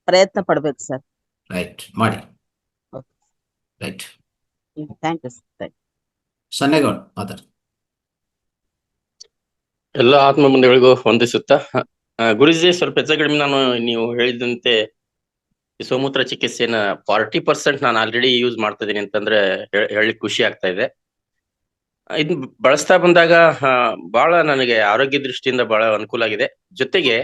ಪ್ರಯತ್ನ ಪಡ್ಬೇಕು ಸರ್. ರೈಟ್, ಮಾಡಿ. Okay. Right. Thank you sir. Sannegowda ಮಾತಾಡಿ. ಎಲ್ಲ ಆತ್ಮ ಬಂಧುಗಳಿಗೂ ವಂದಿಸುತ್ತಾ, ಗುರುಜಿ ಸ್ವಲ್ಪ ಹೆಚ್ಚು ಕಡಿಮೆ ನಾನು ನೀವು ಹೇಳಿದಂತೆ ಈ ಸೋಮೂತ್ರ ಚಿಕಿತ್ಸೆನ 40% ನಾನು ಆಲ್ರೆಡಿ ಯೂಸ್ ಮಾಡ್ತಾ ಇದೀನಿ ಅಂತಂದ್ರೆ ಹೇಳಲಿಕ್ಕೆ ಖುಷಿ ಆಗ್ತಾ ಇದೆ. ಇದನ್ನ ಬಳಸ್ತಾ ಬಂದಾಗ ಬಹಳ ನನಗೆ ಆರೋಗ್ಯ ದೃಷ್ಟಿಯಿಂದ ಬಹಳ ಅನುಕೂಲ ಆಗಿದೆ. ಜೊತೆಗೆ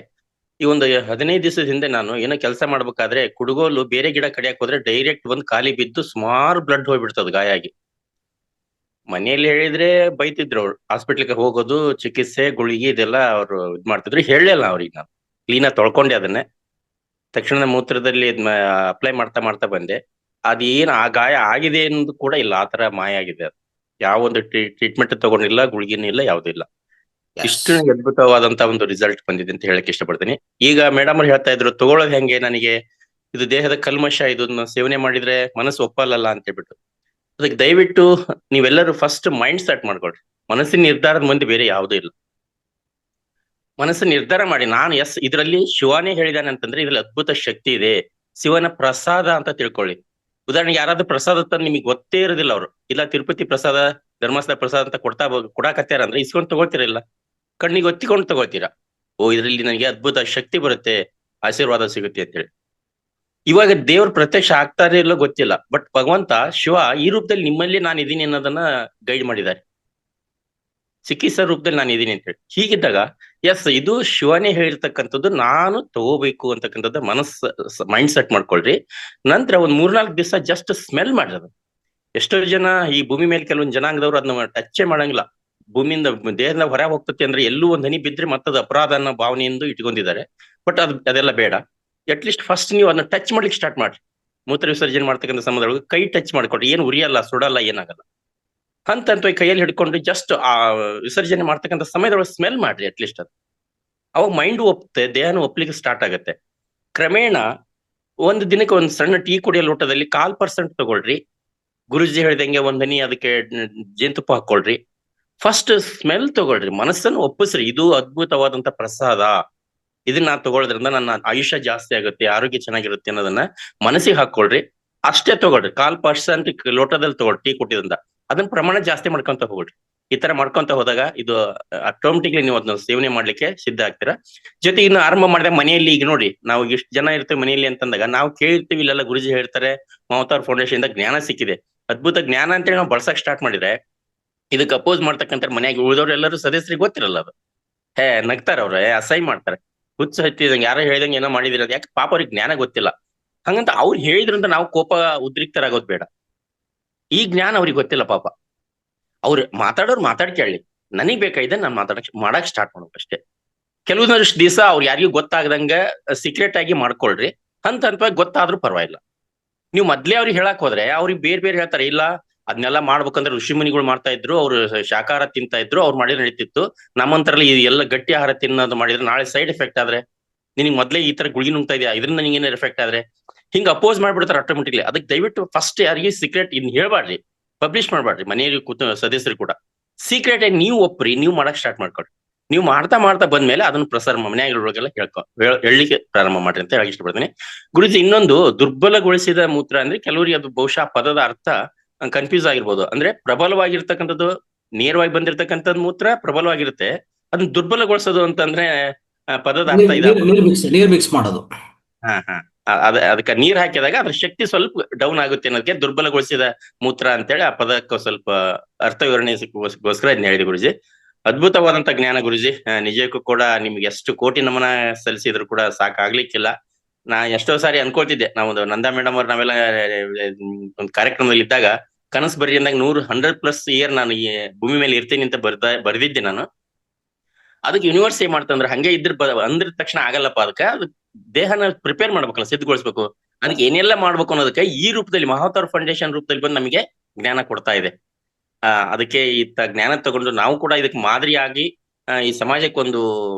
ಈ ಒಂದು 15 ದಿವಸದ ಹಿಂದೆ ನಾನು ಏನೋ ಕೆಲಸ ಮಾಡ್ಬೇಕಾದ್ರೆ ಕುಡುಗೋಲು ಬೇರೆ ಗಿಡ ಕಡಿಯಕ್ ಹೋದ್ರೆ ಡೈರೆಕ್ಟ್ ಬಂದು ಖಾಲಿ ಬಿದ್ದು ಸುಮಾರು ಬ್ಲಡ್ ಹೋಗ್ಬಿಡ್ತದ ಗಾಯ ಆಗಿ. ಮನೆಯಲ್ಲಿ ಹೇಳಿದ್ರೆ ಬೈತಿದ್ರು ಅವ್ರು, ಹಾಸ್ಪಿಟ್ಲಿಗೆ ಹೋಗೋದು, ಚಿಕಿತ್ಸೆ, ಗುಳಿಗೆ ಇದೆಲ್ಲ ಅವ್ರು ಇದ್ ಮಾಡ್ತಿದ್ರು. ಹೇಳಲಿಲ್ಲ ಅವ್ರಿಗೆ, ನಾನು ಕ್ಲೀನಾಗಿ ತೊಳ್ಕೊಂಡೆ ಅದನ್ನೇ ತಕ್ಷಣ ಮೂತ್ರದಲ್ಲಿ ಅಪ್ಲೈ ಮಾಡ್ತಾ ಮಾಡ್ತಾ ಬಂದೆ. ಅದೇನ್ ಆ ಗಾಯ ಆಗಿದೆ ಅನ್ನೋದು ಕೂಡ ಇಲ್ಲ, ಆತರ ಮಾಯ ಆಗಿದೆ ಅದು. ಯಾವ ಒಂದು ಟ್ರೀಟ್ಮೆಂಟ್ ತಗೊಂಡಿಲ್ಲ, ಗುಳಿಗೆನೂ ಇಲ್ಲ, ಯಾವುದೂ ಇಲ್ಲ. ಇಷ್ಟು ಅದ್ಭುತವಾದಂತ ಒಂದು ರಿಸಲ್ಟ್ ಬಂದಿದೆ ಅಂತ ಹೇಳಕ್ ಇಷ್ಟಪಡ್ತೀನಿ. ಈಗ ಮೇಡಮ್ ಅವ್ರು ಹೇಳ್ತಾ ಇದ್ರು ತಗೊಳ್ಳೋದು ಹೆಂಗೆ, ನನಗೆ ಇದು ದೇಹದ ಕಲ್ಮಶ, ಇದನ್ನ ಸೇವನೆ ಮಾಡಿದ್ರೆ ಮನಸ್ಸು ಒಪ್ಪಲ್ಲ ಅಂತ ಹೇಳ್ಬಿಟ್ಟು. ಅದಕ್ಕೆ ದಯವಿಟ್ಟು ನೀವೆಲ್ಲರೂ ಫಸ್ಟ್ ಮೈಂಡ್ ಸೆಟ್ ಮಾಡ್ಕೊಳ್ರಿ. ಮನಸ್ಸಿನ ನಿರ್ಧಾರದ ಮುಂದೆ ಬೇರೆ ಯಾವುದೂ ಇಲ್ಲ. ಮನಸ್ಸು ನಿರ್ಧಾರ ಮಾಡಿ, ನಾನು ಇದರಲ್ಲಿ ಶಿವನೇ ಹೇಳಿದಾನೆ ಅಂತಂದ್ರೆ ಇದ್ರಲ್ಲಿ ಅದ್ಭುತ ಶಕ್ತಿ ಇದೆ, ಶಿವನ ಪ್ರಸಾದ ಅಂತ ತಿಳ್ಕೊಳ್ಳಿ. ಉದಾಹರಣೆಗೆ ಯಾರಾದ್ರೂ ಪ್ರಸಾದ ತಂದು ನಿಮಗೆ ಗೊತ್ತೇ ಇರೋದಿಲ್ಲ, ಅವರು ಇಲ್ಲ ತಿರುಪತಿ ಪ್ರಸಾದ, ಧರ್ಮಸ್ಥಳ ಪ್ರಸಾದ ಅಂತ ಕೊಡಾಕತ್ಯಾರ ಅಂದ್ರೆ ಇಸ್ಕೊಂಡ್ ತಗೊಳ್ತಿರಲ್ಲ, ಕಣ್ಣಿಗೆ ಒತ್ತಿಕೊಂಡು ತಗೋತೀರಾ. ಓ, ಇದರಲ್ಲಿ ನನಗೆ ಅದ್ಭುತ ಶಕ್ತಿ ಬರುತ್ತೆ, ಆಶೀರ್ವಾದ ಸಿಗುತ್ತೆ ಅಂತೇಳಿ. ಇವಾಗ ದೇವ್ರ ಪ್ರತ್ಯಕ್ಷ ಆಗ್ತಾರೆ ಇಲ್ಲೋ ಗೊತ್ತಿಲ್ಲ, ಬಟ್ ಭಗವಂತ ಶಿವ ಈ ರೂಪದಲ್ಲಿ ನಿಮ್ಮಲ್ಲಿ ನಾನು ಇದೀನಿ ಅನ್ನೋದನ್ನ ಗೈಡ್ ಮಾಡಿದ್ದಾರೆ. ಚಿಕಿತ್ಸಾ ರೂಪದಲ್ಲಿ ನಾನು ಇದೀನಿ ಅಂತ ಹೇಳಿ. ಹೀಗಿದ್ದಾಗ ಇದು ಶಿವನೇ ಹೇಳಿರ್ತಕ್ಕಂಥದ್ದು, ನಾನು ತಗೋಬೇಕು ಅಂತಕ್ಕಂಥದ್ದು ಮೈಂಡ್ ಸೆಟ್ ಮಾಡ್ಕೊಳ್ರಿ. ನಂತರ ಒಂದ್ 3-4 ದಿವಸ ಜಸ್ಟ್ ಸ್ಮೆಲ್ ಮಾಡ್ರಿ ಅದು. ಎಷ್ಟೋ ಜನ ಈ ಭೂಮಿ ಮೇಲೆ ಕೆಲವೊಂದು ಜನಾಂಗದವ್ರು ಅದನ್ನ ಟಚ್ಚೇ ಮಾಡಂಗಿಲ್ಲ. ಭೂಮಿಯಿಂದ ದೇಹದ ಹೊರ ಹೋಗ್ತತಿ ಅಂದ್ರೆ ಎಲ್ಲೂ ಒಂದ್ ಹನಿ ಬಿದ್ರೆ ಮತ್ತದ ಅಪರಾಧ ಅನ್ನೋ ಭಾವನೆಯಿಂದ ಇಟ್ಕೊಂಡಿದ್ದಾರೆ. ಬಟ್ ಅದೆಲ್ಲ ಬೇಡ. ಅಟ್ಲೀಸ್ಟ್ ಫಸ್ಟ್ ನೀವು ಅದನ್ನ ಟಚ್ ಮಾಡ್ಲಿಕ್ಕೆ ಸ್ಟಾರ್ಟ್ ಮಾಡ್ರಿ. ಮೂತ್ರ ವಿಸರ್ಜನೆ ಮಾಡ್ತಕ್ಕಂಥ ಸಮಯದೊಳಗೆ ಕೈ ಟಚ್ ಮಾಡ್ಕೊಡ್ರಿ. ಏನು ಉರಿಯಲ್ಲ, ಸುಡಲ್ಲ, ಏನಾಗಲ್ಲ. ಹಂತ ಕೈಯಲ್ಲಿ ಹಿಡ್ಕೊಂಡು ಜಸ್ಟ್ ಆ ವಿಸರ್ಜನೆ ಮಾಡ್ತಕ್ಕಂಥ ಸಮಯದೊಳಗೆ ಸ್ಮೆಲ್ ಮಾಡ್ರಿ ಅಟ್ಲೀಸ್ಟ್. ಅದು ಅವಾಗ ಮೈಂಡ್ ಒಪ್ಪುತ್ತೆ, ದೇಹನ ಒಪ್ಲಿಕ್ಕೆ ಸ್ಟಾರ್ಟ್ ಆಗುತ್ತೆ. ಕ್ರಮೇಣ ಒಂದು ದಿನಕ್ಕೆ ಒಂದು ಸಣ್ಣ ಟೀ ಕುಡಿಯೋ ಲೋಟದಲ್ಲಿ 1/4% ತಗೊಳ್ರಿ. ಗುರುಜಿ ಹೇಳಿದಂಗೆ ಒಂದ್ ಹನಿ ಅದಕ್ಕೆ ಜೇನುತುಪ್ಪ ಹಾಕೊಳ್ರಿ. ಫಸ್ಟ್ ಸ್ಮೆಲ್ ತಗೊಳ್ರಿ, ಮನಸ್ಸನ್ನು ಒಪ್ಪಿಸ್ರಿ. ಇದು ಅದ್ಭುತವಾದಂತ ಪ್ರಸಾದ, ಇದನ್ನ ತಗೊಳ್ಳೋದ್ರಿಂದ ನನ್ನ ಆಯುಷ್ಯ ಜಾಸ್ತಿ ಆಗುತ್ತೆ, ಆರೋಗ್ಯ ಚೆನ್ನಾಗಿರುತ್ತೆ ಅನ್ನೋದನ್ನ ಮನಸ್ಸಿಗೆ ಹಾಕೊಳ್ರಿ. ಅಷ್ಟೇ ತಗೊಳ್ರಿ. 1/4% ಲೋಟದಲ್ಲಿ ತಗೊಳ್ರಿ ಟೀ ಕುಟ್ಟಿದ್ರಿಂದ. ಅದನ್ನ ಪ್ರಮಾಣ ಜಾಸ್ತಿ ಮಾಡ್ಕೊಂತ ಹೋಗ್ರಿ. ಈ ತರ ಮಾಡ್ಕೊಂತ ಹೋದಾಗ ಇದು ಆಟೋಮೆಟಿಕ್ಲಿ ನೀವು ಅದನ್ನ ಸೇವನೆ ಮಾಡ್ಲಿಕ್ಕೆ ಸಿದ್ಧ ಆಗ್ತೀರಾ. ಜೊತೆ ಇನ್ನು ಆರಂಭ ಮಾಡಿದಾಗ ಮನೆಯಲ್ಲಿ ಈಗ ನೋಡಿ, ನಾವು ಇಷ್ಟು ಜನ ಇರ್ತೇವೆ ಮನೆಯಲ್ಲಿ ಅಂತಂದಾಗ ನಾವು ಕೇಳಿರ್ತೀವಿ, ಇಲ್ಲೆಲ್ಲ ಗುರುಜಿ ಹೇಳ್ತಾರೆ, ಮಮತಾರ್ ಫೌಂಡೇಶನ್ ಇಂದ ಜ್ಞಾನ ಸಿಕ್ಕಿದೆ, ಅದ್ಭುತ ಜ್ಞಾನ ಅಂತೇಳಿ ನಾವು ಬಳಸಕ್ ಸ್ಟಾರ್ಟ್ ಮಾಡಿದ್ರೆ ಇದಕ್ಕೆ ಅಪೋಸ್ ಮಾಡ್ತಕ್ಕಂಥ ಮನೆಯಾಗಿ ಉಳಿದವ್ರು ಎಲ್ಲರೂ ಸದಸ್ಯರಿಗೆ ಗೊತ್ತಿರಲ್ಲ ಅದು. ನಗ್ತಾರ ಅವ್ರ, ಅಸಹ್ಯ ಮಾಡ್ತಾರೆ, ಹುಚ್ಚ ಹತ್ತಿದಂಗೆ, ಯಾರೋ ಹೇಳಿದಂಗೆ ಏನೋ ಮಾಡಿದಿರ. ಯಾಕೆ ಪಾಪ ಅವ್ರಿಗೆ ಜ್ಞಾನ ಗೊತ್ತಿಲ್ಲ. ಹಂಗಂತ ಅವ್ರು ಹೇಳಿದ್ರಂತ ನಾವು ಕೋಪ ಉದ್ರಿಕ್ತರಾಗೋದ್ ಬೇಡ. ಈ ಜ್ಞಾನ ಅವ್ರಿಗೆ ಗೊತ್ತಿಲ್ಲ ಪಾಪ. ಅವ್ರು ಮಾತಾಡೋರು ಮಾತಾಡ್ಕೇಳಿ, ನನಗ್ ಬೇಕಾಗಿದೆ ನಾನು ಮಾಡಕ್ ಸ್ಟಾರ್ಟ್ ಮಾಡ್ಬೇಕು ಅಷ್ಟೇ. ಕೆಲವೊಂದಷ್ಟು ದಿವಸ ಅವ್ರು ಯಾರಿಗೂ ಗೊತ್ತಾಗದಂಗ ಸೀಕ್ರೆಟ್ ಆಗಿ ಮಾಡ್ಕೊಳ್ರಿ. ಹಂತವಾಗಿ ಗೊತ್ತಾದ್ರೂ ಪರವಾಗಿಲ್ಲ. ನೀವು ಮೊದ್ಲೇ ಅವ್ರಿಗೆ ಹೇಳಕ್ ಹೋದ್ರೆ ಅವ್ರಿಗೆ ಬೇರೆ ಹೇಳ್ತಾರೆ, ಇಲ್ಲ ಅದನ್ನೆಲ್ಲ ಮಾಡ್ಬೇಕಂದ್ರೆ ಋಷಿ ಮುನಿಗಳು ಮಾಡ್ತಾ ಇದ್ರು, ಅವ್ರು ಶಾಕಾಹಾರ ತಿಂತಾ ಇದ್ರು, ಅವ್ರು ಮಾಡಿದ್ರೆ ನಡೀತಿತ್ತು. ನಮ್ಮಂತರಲ್ಲಿ ಎಲ್ಲ ಗಟ್ಟಿ ಆಹಾರ ತಿನ್ನೋದು ಮಾಡಿದ್ರೆ ನಾಳೆ ಸೈಡ್ ಎಫೆಕ್ಟ್ ಆದ್ರೆ, ನಿನಗೆ ಮೊದ್ಲೇ ಈ ತರ ಗುಳಿಗೆ ನುಂಗ್ತಾ ಇದೆಯಾ, ಇದರಿಂದ ನಿಂಗೆ ಏನಾರ ಎಫೆಕ್ಟ್ ಆದ್ರೆ ಹಿಂಗ ಅಪೋಸ್ ಮಾಡ್ಬಿಡ್ತಾರೆ ಆಟೋಮೆಟಿಕ್ಲಿ. ಅದಕ್ಕೆ ದಯವಿಟ್ಟು ಫಸ್ಟ್ ಯಾರಿಗೆ ಸೀಕ್ರೆಟ್ ಇನ್ ಹೇಳ್ಬಾಡ್ರಿ, ಪಬ್ಲಿಷ್ ಮಾಡ್ಬಾಡ್ರಿ. ಮನೆಯಲ್ಲಿ ಕೂತ ಸದಸ್ಯರು ಕೂಡ ಸೀಕ್ರೆಟ್ ಆಗಿ ನೀವು ಒಪ್ಪ್ರಿ, ನೀವು ಮಾಡಕ್ ಸ್ಟಾರ್ಟ್ ಮಾಡ್ಕೊಡ್ರಿ. ನೀವು ಮಾಡ್ತಾ ಬಂದ್ಮೇಲೆ ಅದನ್ನ ಪ್ರಸಾರ ಮನೆಯಾಗಿರೋರಿಗೆಲ್ಲ ಹೇಳಲಿಕ್ಕೆ ಪ್ರಾರಂಭ ಮಾಡ್ರಿ ಅಂತ ಹೇಳಿ ಇಷ್ಟಪಡ್ತೀನಿ. ಗುರುಜಿ, ಇನ್ನೊಂದು ದುರ್ಬಲಗೊಳಿಸಿದ ಮೂತ್ರ ಅಂದ್ರೆ ಕೆಲವರಿಗೆ ಅದು ಬಹುಶಃ ಪದದ ಅರ್ಥ ಕನ್ಫ್ಯೂಸ್ ಆಗಿರ್ಬೋದು. ಅಂದ್ರೆ ಪ್ರಬಲವಾಗಿರ್ತಕ್ಕಂಥದ್ದು, ನೇರವಾಗಿ ಬಂದಿರತಕ್ಕಂಥದ್ದು ಮೂತ್ರ ಪ್ರಬಲವಾಗಿರುತ್ತೆ, ಅದನ್ನ ದುರ್ಬಲಗೊಳಿಸೋದು ಅಂತಂದ್ರೆ ಪದದ ಅರ್ಥ ನೀರ್ ಮಿಕ್ಸ್ ಮಾಡೋದು. ಅದಕ್ಕೆ ನೀರ್ ಹಾಕಿದಾಗ ಅದ್ರ ಶಕ್ತಿ ಸ್ವಲ್ಪ ಡೌನ್ ಆಗುತ್ತೆ ಅನ್ನೋದಕ್ಕೆ ದುರ್ಬಲಗೊಳಿಸಿದ ಮೂತ್ರ ಅಂತೇಳಿ ಆ ಪದಕ್ಕೆ ಸ್ವಲ್ಪ ಅರ್ಥ ವಿವರಣೆಗೋಸ್ಕರ ಇದನ್ನ ಹೇಳಿದೆ ಗುರುಜಿ. ಅದ್ಭುತವಾದಂತ ಜ್ಞಾನ ಗುರುಜಿ. ನಿಜಕ್ಕೂ ಕೂಡ ನಿಮ್ಗೆ ಎಷ್ಟು ಕೋಟಿ ನಮನ ಸಲ್ಲಿಸಿದ್ರು ಕೂಡ ಸಾಕಾಗ್ಲಿಕ್ಕಿಲ್ಲ. ನಾ ಎಷ್ಟೋ ಸಾರಿ ಅನ್ಕೊಳ್ತಿದ್ದೆ, ನಾವು ನಂದಾ ಮೇಡಮ್ ಅವ್ರು ನಾವೆಲ್ಲ ಒಂದು ಕಾರ್ಯಕ್ರಮದಲ್ಲಿ ಇದ್ದಾಗ ಕನಸು ಬರ್ರಿ ಅಂದಾಗ 100+ ಇಯರ್ ನಾನು ಈ ಭೂಮಿ ಮೇಲೆ ಇರ್ತೀನಿ ಅಂತ ಬರ್ದಿದ್ದೆ ನಾನು. ಅದಕ್ಕೆ ಯೂನಿವರ್ಸ್ ಏನ್ ಮಾಡ್ತಂದ್ರೆ ಹಂಗೆ ಅಂದ್ರ ತಕ್ಷಣ ಆಗಲ್ಲಪ್ಪ, ಅದಕ್ಕೆ ದೇಹನ ಪ್ರಿಪೇರ್ ಮಾಡ್ಬೇಕಲ್ಲ, ಸಿದ್ಧಗೊಳಿಸ್ಬೇಕು. ಅದಕ್ಕೆ ಏನೆಲ್ಲ ಮಾಡ್ಬೇಕು ಅನ್ನೋದಕ್ಕೆ ಈ ರೂಪದಲ್ಲಿ ಮಹಾವತಾರ್ ಫೌಂಡೇಶನ್ ರೂಪದಲ್ಲಿ ಬಂದು ನಮಗೆ ಜ್ಞಾನ ಕೊಡ್ತಾ ಇದೆ. ಅದಕ್ಕೆ ಜ್ಞಾನ ತಗೊಂಡು ನಾವು ಕೂಡ ಇದಕ್ಕೆ ಮಾದರಿಯಾಗಿ ಈ ಸಮಾಜಕ್ಕೆ ಒಂದು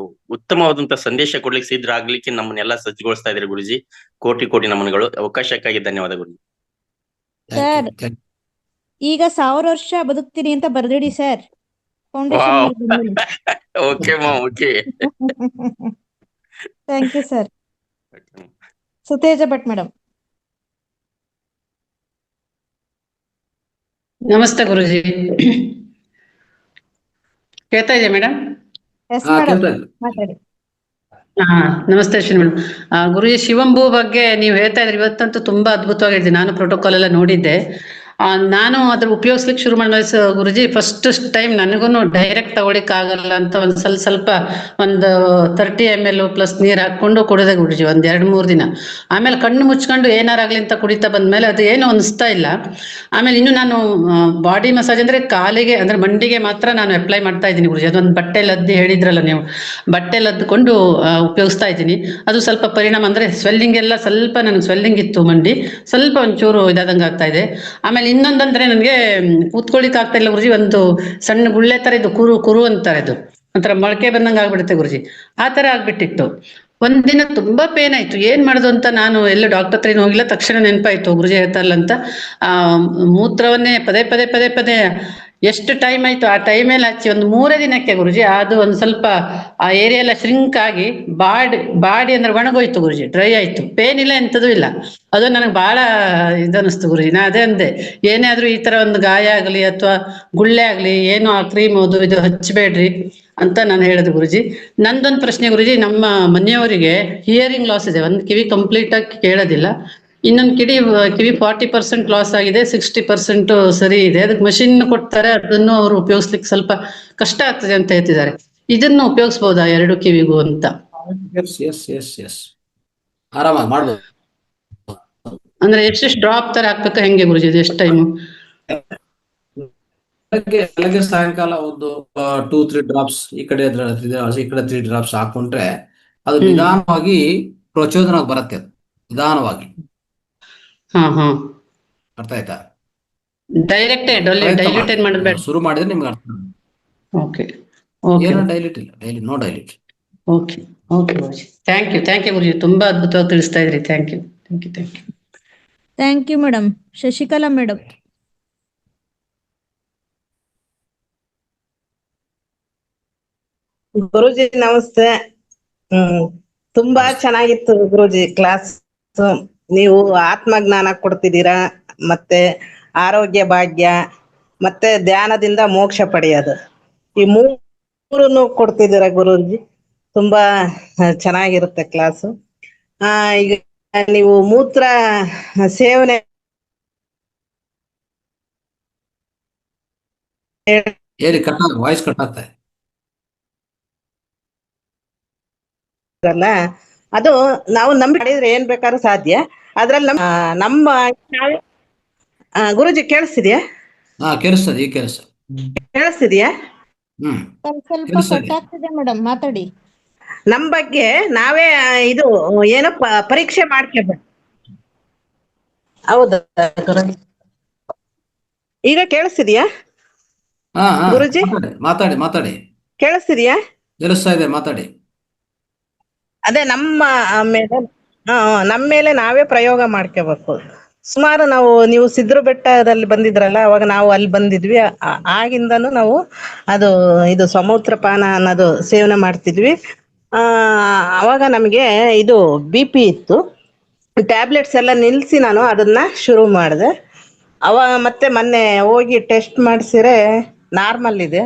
ಉತ್ತಮವಾದಂತ ಸಂದೇಶ ಕೊಡ್ಲಿಕ್ಕೆ ಸಿದ್ಧರಾಗ್ಲಿಕ್ಕೆ ನಮ್ಮನ್ನೆಲ್ಲ ಸಜ್ಜುಗೊಳಿಸ್ತಾ ಇದ್ದಾರೆ ಗುರುಜಿ. ಕೋಟಿ ಕೋಟಿ ನಮನಗಳು. ಅವಕಾಶಕ್ಕಾಗಿ ಧನ್ಯವಾದ ಗುರುಜಿ. ಸರ್ ಈಗ 1000 ವರ್ಷ ಬದುಕ್ತೀನಿ ಅಂತ ಬರ್ದಿಡಿ ಸರ್. ಫೌಂಡೇಶನ್ ಓಕೆ ಮಾ, okay. Thank you sir. Suteja Bhat madam. ನಮಸ್ತೆ ಗುರುಜಿ. ಕೇಳ್ತಾ ಇದೆಯಾ ಮೇಡಮ್? ಎಸ್ ಮೇಡಮ್, ಮಾತಾಡಿ. ನಮಸ್ತೆ ಅಶ್ವಿನಿ ಮೇಡಮ್. ಗುರುಜಿ, ಶಿವಂಭು ಬಗ್ಗೆ ನೀವು ಹೇಳ್ತಾ ಇದ್ರಿ, ಇವತ್ತಂತೂ ತುಂಬಾ ಅದ್ಭುತವಾಗಿದೆ. ನಾನು ಪ್ರೋಟೋಕಾಲ್ ಎಲ್ಲ ನೋಡಿದ್ದೆ. ನಾನು ಅದ್ರ ಉಪಯೋಗಿಸ್ಲಿಕ್ಕೆ ಶುರು ಮಾಡಿದ ಗುರುಜಿ, ಫಸ್ಟ್ ಟೈಮ್ ನನಗೂ ಡೈರೆಕ್ಟ್ ತಗೊಳಿಕ್ ಆಗಲ್ಲ ಅಂತ ಒಂದ್ ಸ್ವಲ್ಪ ಒಂದು 30 ml ಪ್ಲಸ್ ನೀರ್ ಹಾಕೊಂಡು ಕುಡಿದೆ ಗುರುಜಿ, ಒಂದ್ 2-3 ದಿನ. ಆಮೇಲೆ ಕಣ್ಣು ಮುಚ್ಕೊಂಡು ಏನಾರಾಗ್ಲಿ ಅಂತ ಕುಡಿತಾ ಬಂದ್ಮೇಲೆ ಅದು ಏನು ಅನಿಸ್ತಾ ಇಲ್ಲ. ಆಮೇಲೆ ಇನ್ನು ನಾನು ಬಾಡಿ ಮಸಾಜ್ ಅಂದ್ರೆ ಕಾಲಿಗೆ ಅಂದ್ರೆ ಮಂಡಿಗೆ ಮಾತ್ರ ನಾನು ಅಪ್ಲೈ ಮಾಡ್ತಾ ಇದ್ದೀನಿ ಗುರುಜಿ. ಅದೊಂದು ಬಟ್ಟೆ ಲದ್ದಿ ಹೇಳಿದ್ರಲ್ಲ ನೀವು, ಬಟ್ಟೆ ಲದ್ದುಕೊಂಡು ಉಪಯೋಗಿಸ್ತಾ ಇದ್ದೀನಿ. ಅದು ಸ್ವಲ್ಪ ಪರಿಣಾಮ ಅಂದ್ರೆ ಸ್ವೆಲ್ಲಿಂಗ್ ಎಲ್ಲ ಸ್ವಲ್ಪ, ನನಗೆ ಸ್ವೆಲ್ಲಿಂಗ್ ಇತ್ತು ಮಂಡಿ, ಸ್ವಲ್ಪ ಒಂಚೂರು ಇದಾದಂಗೆ ಆಗ್ತಾ ಇದೆ. ಆಮೇಲೆ ಇನ್ನೊಂದಂದ್ರೆ ನನಗೆ ಕೂತ್ಕೊಳ್ಳಿಕ್ ಆಗ್ತಾ ಇಲ್ಲ ಗುರುಜಿ, ಒಂದು ಸಣ್ಣ ಗುಳ್ಳೆ ತರ ಇದು ಕುರು ಅಂತಾರೆ, ಇದು ಒಂಥರ ಮೊಳಕೆ ಬಂದಂಗೆ ಆಗ್ಬಿಡುತ್ತೆ ಗುರುಜಿ, ಆ ತರ ಆಗ್ಬಿಟ್ಟಿತ್ತು. ಒಂದಿನ ತುಂಬಾ ಪೇನ್ ಆಯ್ತು. ಏನ್ ಮಾಡುದು ಅಂತ ನಾನು ಎಲ್ಲ ಡಾಕ್ಟರ್ ಹತ್ರ ಹೋಗಿಲ್ಲ. ತಕ್ಷಣ ನೆನಪಾಯ್ತು ಗುರುಜಿ ಹೇಳ್ತಾರಲ್ಲ ಅಂತ, ಮೂತ್ರವನ್ನೇ ಪದೇ ಪದೇ ಪದೇ ಪದೇ ಎಷ್ಟು ಟೈಮ್ ಆಯ್ತು ಆ ಟೈಮಲ್ಲಿ ಹಚ್ಚಿ ಒಂದು 3 ದಿನಕ್ಕೆ ಗುರುಜಿ ಅದು ಒಂದು ಸ್ವಲ್ಪ ಆ ಏರಿಯಾ ಎಲ್ಲ ಶ್ರಿಂಕ್ ಆಗಿ ಬಾಡಿ ಅಂದ್ರೆ ಒಣಗೋಯ್ತು ಗುರುಜಿ, ಡ್ರೈ ಆಯ್ತು. ಪೇನ್ ಇಲ್ಲ, ಎಂತದೂ ಇಲ್ಲ. ಅದು ನನಗೆ ಬಹಳ ಇದನ್ನಿಸ್ತು ಗುರುಜಿ. ನಾ ಅದೇ ಅಂದೆ, ಏನೇ ಆದ್ರೂ ಈ ತರ ಒಂದು ಗಾಯ ಆಗ್ಲಿ ಅಥವಾ ಗುಳ್ಳೆ ಆಗ್ಲಿ ಏನು ಆ ಕ್ರೀಮ್ ಇದು ಹಚ್ಚಬೇಡ್ರಿ ಅಂತ ನಾನು ಹೇಳಿದೆ ಗುರುಜಿ. ನಂದೊಂದು ಪ್ರಶ್ನೆ ಗುರುಜಿ, ನಮ್ಮ ಮನೆಯವರಿಗೆ ಹಿಯರಿಂಗ್ ಲಾಸ್ ಇದೆ, ಒಂದು ಕಿವಿ ಕಂಪ್ಲೀಟ್ ಆಗಿ ಕೇಳೋದಿಲ್ಲ, ಇನ್ನೊಂದು ಕಿವಿ 40% ಲಾಸ್ ಆಗಿದೆ, 60% ಸರಿ ಇದೆ. ಅದಕ್ಕೆ ಮಷಿನ್ ಕೊಡ್ತಾರೆ, ಅದನ್ನು ಅವರು ಉಪಯೋಗಿಸ್ಲಿಕ್ಕೆ ಸ್ವಲ್ಪ ಕಷ್ಟ ಆಗ್ತದೆ ಅಂತ ಹೇಳ್ತಿದ್ದಾರೆ. ಇದನ್ನು ಉಪಯೋಗಿಸಬಹುದಾ 2 ಕಿವಿಗೂ ಅಂತ? ಎಸ್ ಆರಾಮಾಗಿ ಮಾಡ್ಬೋದು. ಅಂದ್ರೆ ಎಷ್ಟೆಷ್ಟು ಡ್ರಾಪ್ ತರ ಹಾಕ್ಬೇಕು, ಹೆಂಗೆ ಗುರುಜಿ, ಎಷ್ಟು ಟೈಮು? ಬೆಳಗ್ಗೆ ಸಾಯಂಕಾಲ ಒಂದು 2-3 ಡ್ರಾಪ್ಸ್ ಈ ಕಡೆ 3 ಡ್ರಾಪ್ಸ್ ಹಾಕೊಂಡ್ರೆ ಅದು ನಿಧಾನವಾಗಿ ಪ್ರಚೋದನ ಬರುತ್ತೆ, ಅದು ನಿಧಾನವಾಗಿ. ಅರ್ಥ ಆಯ್ತಾ? ಡೈಲ್ಯೂಟೆಡ್ ಮಾಡಬೇಡ, ಶುರು ಮಾಡಿದ್ರೆ ನಿಮ್ಗೆ ಅರ್ಥ. ಏನು ಡೈಲ್ಯೂಟ್ ಇಲ್ಲ, no dilute. Okay Guruji, thank you Guruji, ತುಂಬಾ ಅದ್ಭುತವಾಗಿ ತಿಳಿಸ್ತಾ ಇದ್ರಿ. Thank you. Thank you madam. Shashikala madam. Guruji ನಮಸ್ತೆ. ತುಂಬಾ ಚೆನ್ನಾಗಿತ್ತು ಗುರುಜಿ ಕ್ಲಾಸ್. ನೀವು ಆತ್ಮಜ್ಞಾನ ಕೊಡ್ತಿದ್ದೀರಾ, ಮತ್ತೆ ಆರೋಗ್ಯ ಭಾಗ್ಯ, ಮತ್ತೆ ಧ್ಯಾನದಿಂದ ಮೋಕ್ಷ ಪಡೆಯೋದು, ಈ 3 ಕೊಡ್ತಿದ್ದೀರಾ ಗುರುಜಿ. ತುಂಬಾ ಚೆನ್ನಾಗಿರುತ್ತೆ ಕ್ಲಾಸು. ಈಗ ನೀವು ಮೂತ್ರ ಸೇವನೆ ಹೇಳಿ, ವಾಯ್ಸ್ ಕಟ್ ಆಗ್ತಾ ಇದೆ. ಅದು ನಾವು ಮಾಡಿದ್ರೆ ಏನ್ ಬೇಕಾದ್ರೂ ಸಾಧ್ಯ. ಅದ್ರಲ್ಲಿ ನಮ್ಮ ಗುರುಜಿ ಕೇಳಿಸ್ತಿದ್ಯಾ? ಕೇಳಿಸ್ತದೆ. ಕೇಳಿಸ್ತಿದ್ಯಾ? ಸ್ವಲ್ಪ ಕಟ್ ಆಗ್ತಿದೆ ಮೇಡಮ್, ಮಾತಾಡಿ. ನಮ್ ಬಗ್ಗೆ ನಾವೇ ಇದು ಏನೋ ಪರೀಕ್ಷೆ ಮಾಡ್ಕೋಬೇಕು. ಹೌದಾ ಗುರುಜಿ? ಈಗ ಕೇಳಿಸ್ತಿದ್ಯಾ ಗುರುಜಿ? ಮಾತಾಡಿ. ಕೇಳಿಸ್ತಿದ್ಯಾ? ಕೇಳಿಸ್ತಾ ಇದೆ, ಮಾತಾಡಿ. ಅದೇ ನಮ್ಮ ಮೇಲೆ ನಾವೇ ಪ್ರಯೋಗ ಮಾಡ್ಕೋಬೇಕು. ಸುಮಾರು ನೀವು ಸಿದ್ರು ಬೆಟ್ಟದಲ್ಲಿ ಬಂದಿದ್ರಲ್ಲ, ಅವಾಗ ನಾವು ಅಲ್ಲಿ ಬಂದಿದ್ವಿ. ಆಗಿಂದನು ನಾವು ಇದು ಸಮೂತ್ರಪಾನ ಅನ್ನೋದು ಸೇವನೆ ಮಾಡ್ತಿದ್ವಿ. ಅವಾಗ ನಮಗೆ ಇದು BP ಇತ್ತು. ಟ್ಯಾಬ್ಲೆಟ್ಸ್ ಎಲ್ಲ ನಿಲ್ಸಿ ನಾನು ಅದನ್ನ ಶುರು ಮಾಡಿದೆ. ಮತ್ತೆ ಮೊನ್ನೆ ಹೋಗಿ ಟೆಸ್ಟ್ ಮಾಡಿಸಿರೆ ನಾರ್ಮಲ್ ಇದೆ.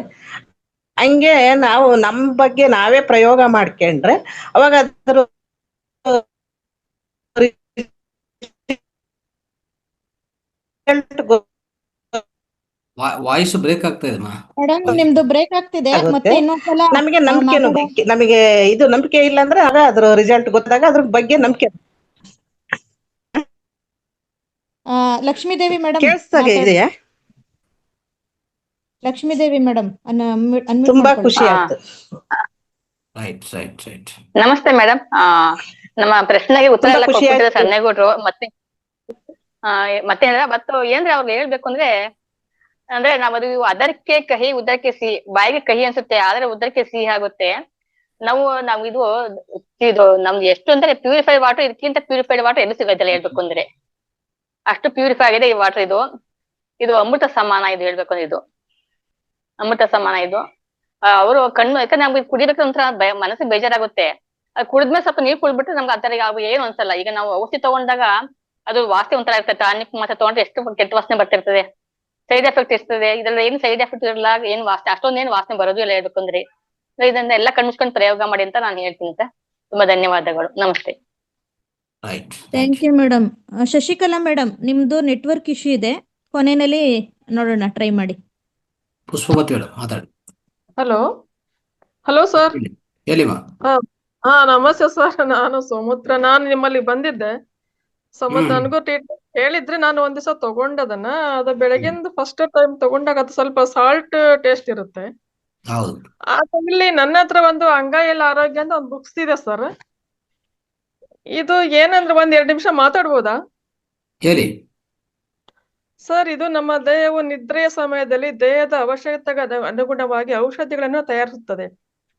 ಹಂಗೆ ನಾವು ನಮ್ಮ ಬಗ್ಗೆ ನಾವೇ ಪ್ರಯೋಗ ಮಾಡ್ಕೊಂಡ್ರೆ ಅವಾಗ ಅದ್ರ ವಾಯ್ಸ್ ಬ್ರೇಕ್ ಆಗ್ತಾ ಇದೆ ಮೇಡಮ್, ನಿಮ್ದು ಬ್ರೇಕ್ ಆಗ್ತಿದೆ. ಮತ್ತೆ ಇನ್ನೊಂದ್ಸಲ ನಮಗೆ ನಮಗೆ ಇದು ನಂಬಿಕೆ ಇಲ್ಲ ಅಂದ್ರೆ ಆಗ ಅದ್ರ ರಿಸಲ್ಟ್ ಗೊತ್ತಾಗ ಅದ್ರ ಬಗ್ಗೆ ನಂಬಿಕೆ. ಲಕ್ಷ್ಮೀದೇವಿ ಮೇಡಮ್ ಕೇಳಿಸ್ತಾ ಇದೆಯಾ? ಲಕ್ಷ್ಮೀದೇವಿ ಮೇಡಮ್ ತುಂಬಾ ಖುಷಿ ಆಯ್ತು. ರೈಟ್. ನಮಸ್ತೆ ಮೇಡಮ್. ನಮ್ಮ ಪ್ರಶ್ನೆಗೆ ಉತ್ತರ ಎಲ್ಲ ಕೊಟ್ಟಿದ್ದಾರೆ ಸಣ್ಣಗೌಡ್ರು. ಮತ್ತೆ ಏನ್ರೆ ಅವ್ರಿಗೆ ಹೇಳ್ಬೇಕು ಅಂದ್ರೆ, ಅಂದ್ರೆ ನಾವದು ಅದಕ್ಕೆ ಕಹಿ ಉದರಕ್ಕೆ ಸಿಹಿ, ಬಾಯಿಗೆ ಕಹಿ ಅನ್ಸುತ್ತೆ ಆದ್ರೆ ಉದರಕ್ಕೆ ಸಿಹಿ ಆಗುತ್ತೆ. ನಾವು ಇದು ನಮ್ದು ಎಷ್ಟು ಅಂದ್ರೆ ಪ್ಯೂರಿಫೈಡ್ ವಾಟರ್, ಇದಕ್ಕಿಂತ ಪ್ಯೂರಿಫೈಡ್ ವಾಟರ್ ಎಲ್ಲಿ ಸಿಗೋದಿಲ್ಲ ಹೇಳ್ಬೇಕು ಅಂದ್ರೆ. ಅಷ್ಟು ಪ್ಯೂರಿಫೈ ಆಗಿದೆ ಈ ವಾಟರ್. ಇದು ಅಮೃತ ಸಮಾನ, ಇದು ಹೇಳ್ಬೇಕು ಅಂದ್ರೆ ಇದು ಅಮೃತ ಸಮಾನ ಇದು. ಅವರು ಕಣ್ಣು, ಯಾಕಂದ್ರೆ ನಮ್ಗೆ ಕುಡಿಬೇಕು ಒಂಥರ ಮನಸ್ಸಿಗೆ ಬೇಜಾರಾಗುತ್ತೆ. ಅದು ಕುಡಿದ್ಮೇಲೆ ಸ್ವಲ್ಪ ನೀರು ಕುಡಿದ್ಬಿಟ್ರೆ ನಮ್ಗೆ ಆತರ ಏನು ಅನ್ಸಲ್ಲ. ಈಗ ನಾವು ಔಷಧಿ ತಗೊಂಡಾಗ ಅದು ವಾಸನೆ ಒಂಥರ ಇರ್ತದೆ. ಟಾನಿಕ್ ಮಾತ್ರ ತಗೊಂಡ್ರೆ ಎಷ್ಟು ಕೆಟ್ಟ ವಾಸನೆ ಬರ್ತಿರ್ತದೆ, ಸೈಡ್ ಎಫೆಕ್ಟ್ ಇರ್ತದೆ. ಇದ್ರಲ್ಲಿ ಏನು ಸೈಡ್ ಎಫೆಕ್ಟ್ ಇರಲ್ಲ, ಏನ್ ವಾಸನೆ ಅಷ್ಟೊಂದೇನು ವಾಸನೆ ಬರೋದು ಇಲ್ಲ ಹೇಳ್ಬೇಕು ಅಂದ್ರೆ. ಇದನ್ನ ಎಲ್ಲ ಕಣ್ಮುಚ್ಕೊಂಡು ಪ್ರಯೋಗ ಮಾಡಿ ಅಂತ ನಾನು ಹೇಳ್ತೀನಿ ಸರ್. ತುಂಬಾ ಧನ್ಯವಾದಗಳು, ನಮಸ್ತೆ. Right, thank you madam. Shashikala madam, ನಿಮ್ದು ನೆಟ್ವರ್ಕ್ ಇಶ್ಯೂ ಇದೆ, ಕೊನೆಯಲ್ಲಿ ನೋಡೋಣ, ಟ್ರೈ ಮಾಡಿ. ಪುಷ್ಪವತಿ ಮೇಡಮ್ ಮಾತಾಡಿ. Hello sir. ಹೇಳಿಮ್ಮ. ನಮಸ್ತೆ ಸರ್. ನಾನು ಸೌಮಿತ್ರ, ನಾನು ನಿಮ್ಮಲ್ಲಿ ಬಂದಿದ್ದೆ. ಸೌಮಿತ್ರ ನನಗೂ ಟ್ರೀಟ್ಮೆಂಟ್ ಹೇಳಿದ್ರೆ ನಾನು ಒಂದ್ ದಿವಸ ತಗೊಂಡದನ್ನ. ಅದು ಬೆಳಗಿಂದ ಫಸ್ಟ್ ಟೈಮ್ ತಗೊಂಡಾಗ ಅದು ಸ್ವಲ್ಪ ಸಾಲ್ಟ್ ಟೇಸ್ಟ್ ಇರುತ್ತೆ. ಹೌದು. ಇಲ್ಲಿ ನನ್ನ ಹತ್ರ ಒಂದು ಅಂಗೈಯಲ್ಲಿ ಆರೋಗ್ಯ ಅಂತ ಒಂದು ಬುಕ್ಸ್ ಇದೆ ಸರ್. ಇದು ಏನಂದ್ರೆ 1-2 ನಿಮಿಷ ಮಾತಾಡ್ಬೋದಾ ಹೇಳಿ ಸರ್? ಇದು ನಮ್ಮ ದೇಹವು ನಿದ್ರೆಯ ಸಮಯದಲ್ಲಿ ದೇಹದ ಅವಶ್ಯಕತೆಗೆ ಅನುಗುಣವಾಗಿ ಔಷಧಿಗಳನ್ನು ತಯಾರಿಸುತ್ತದೆ.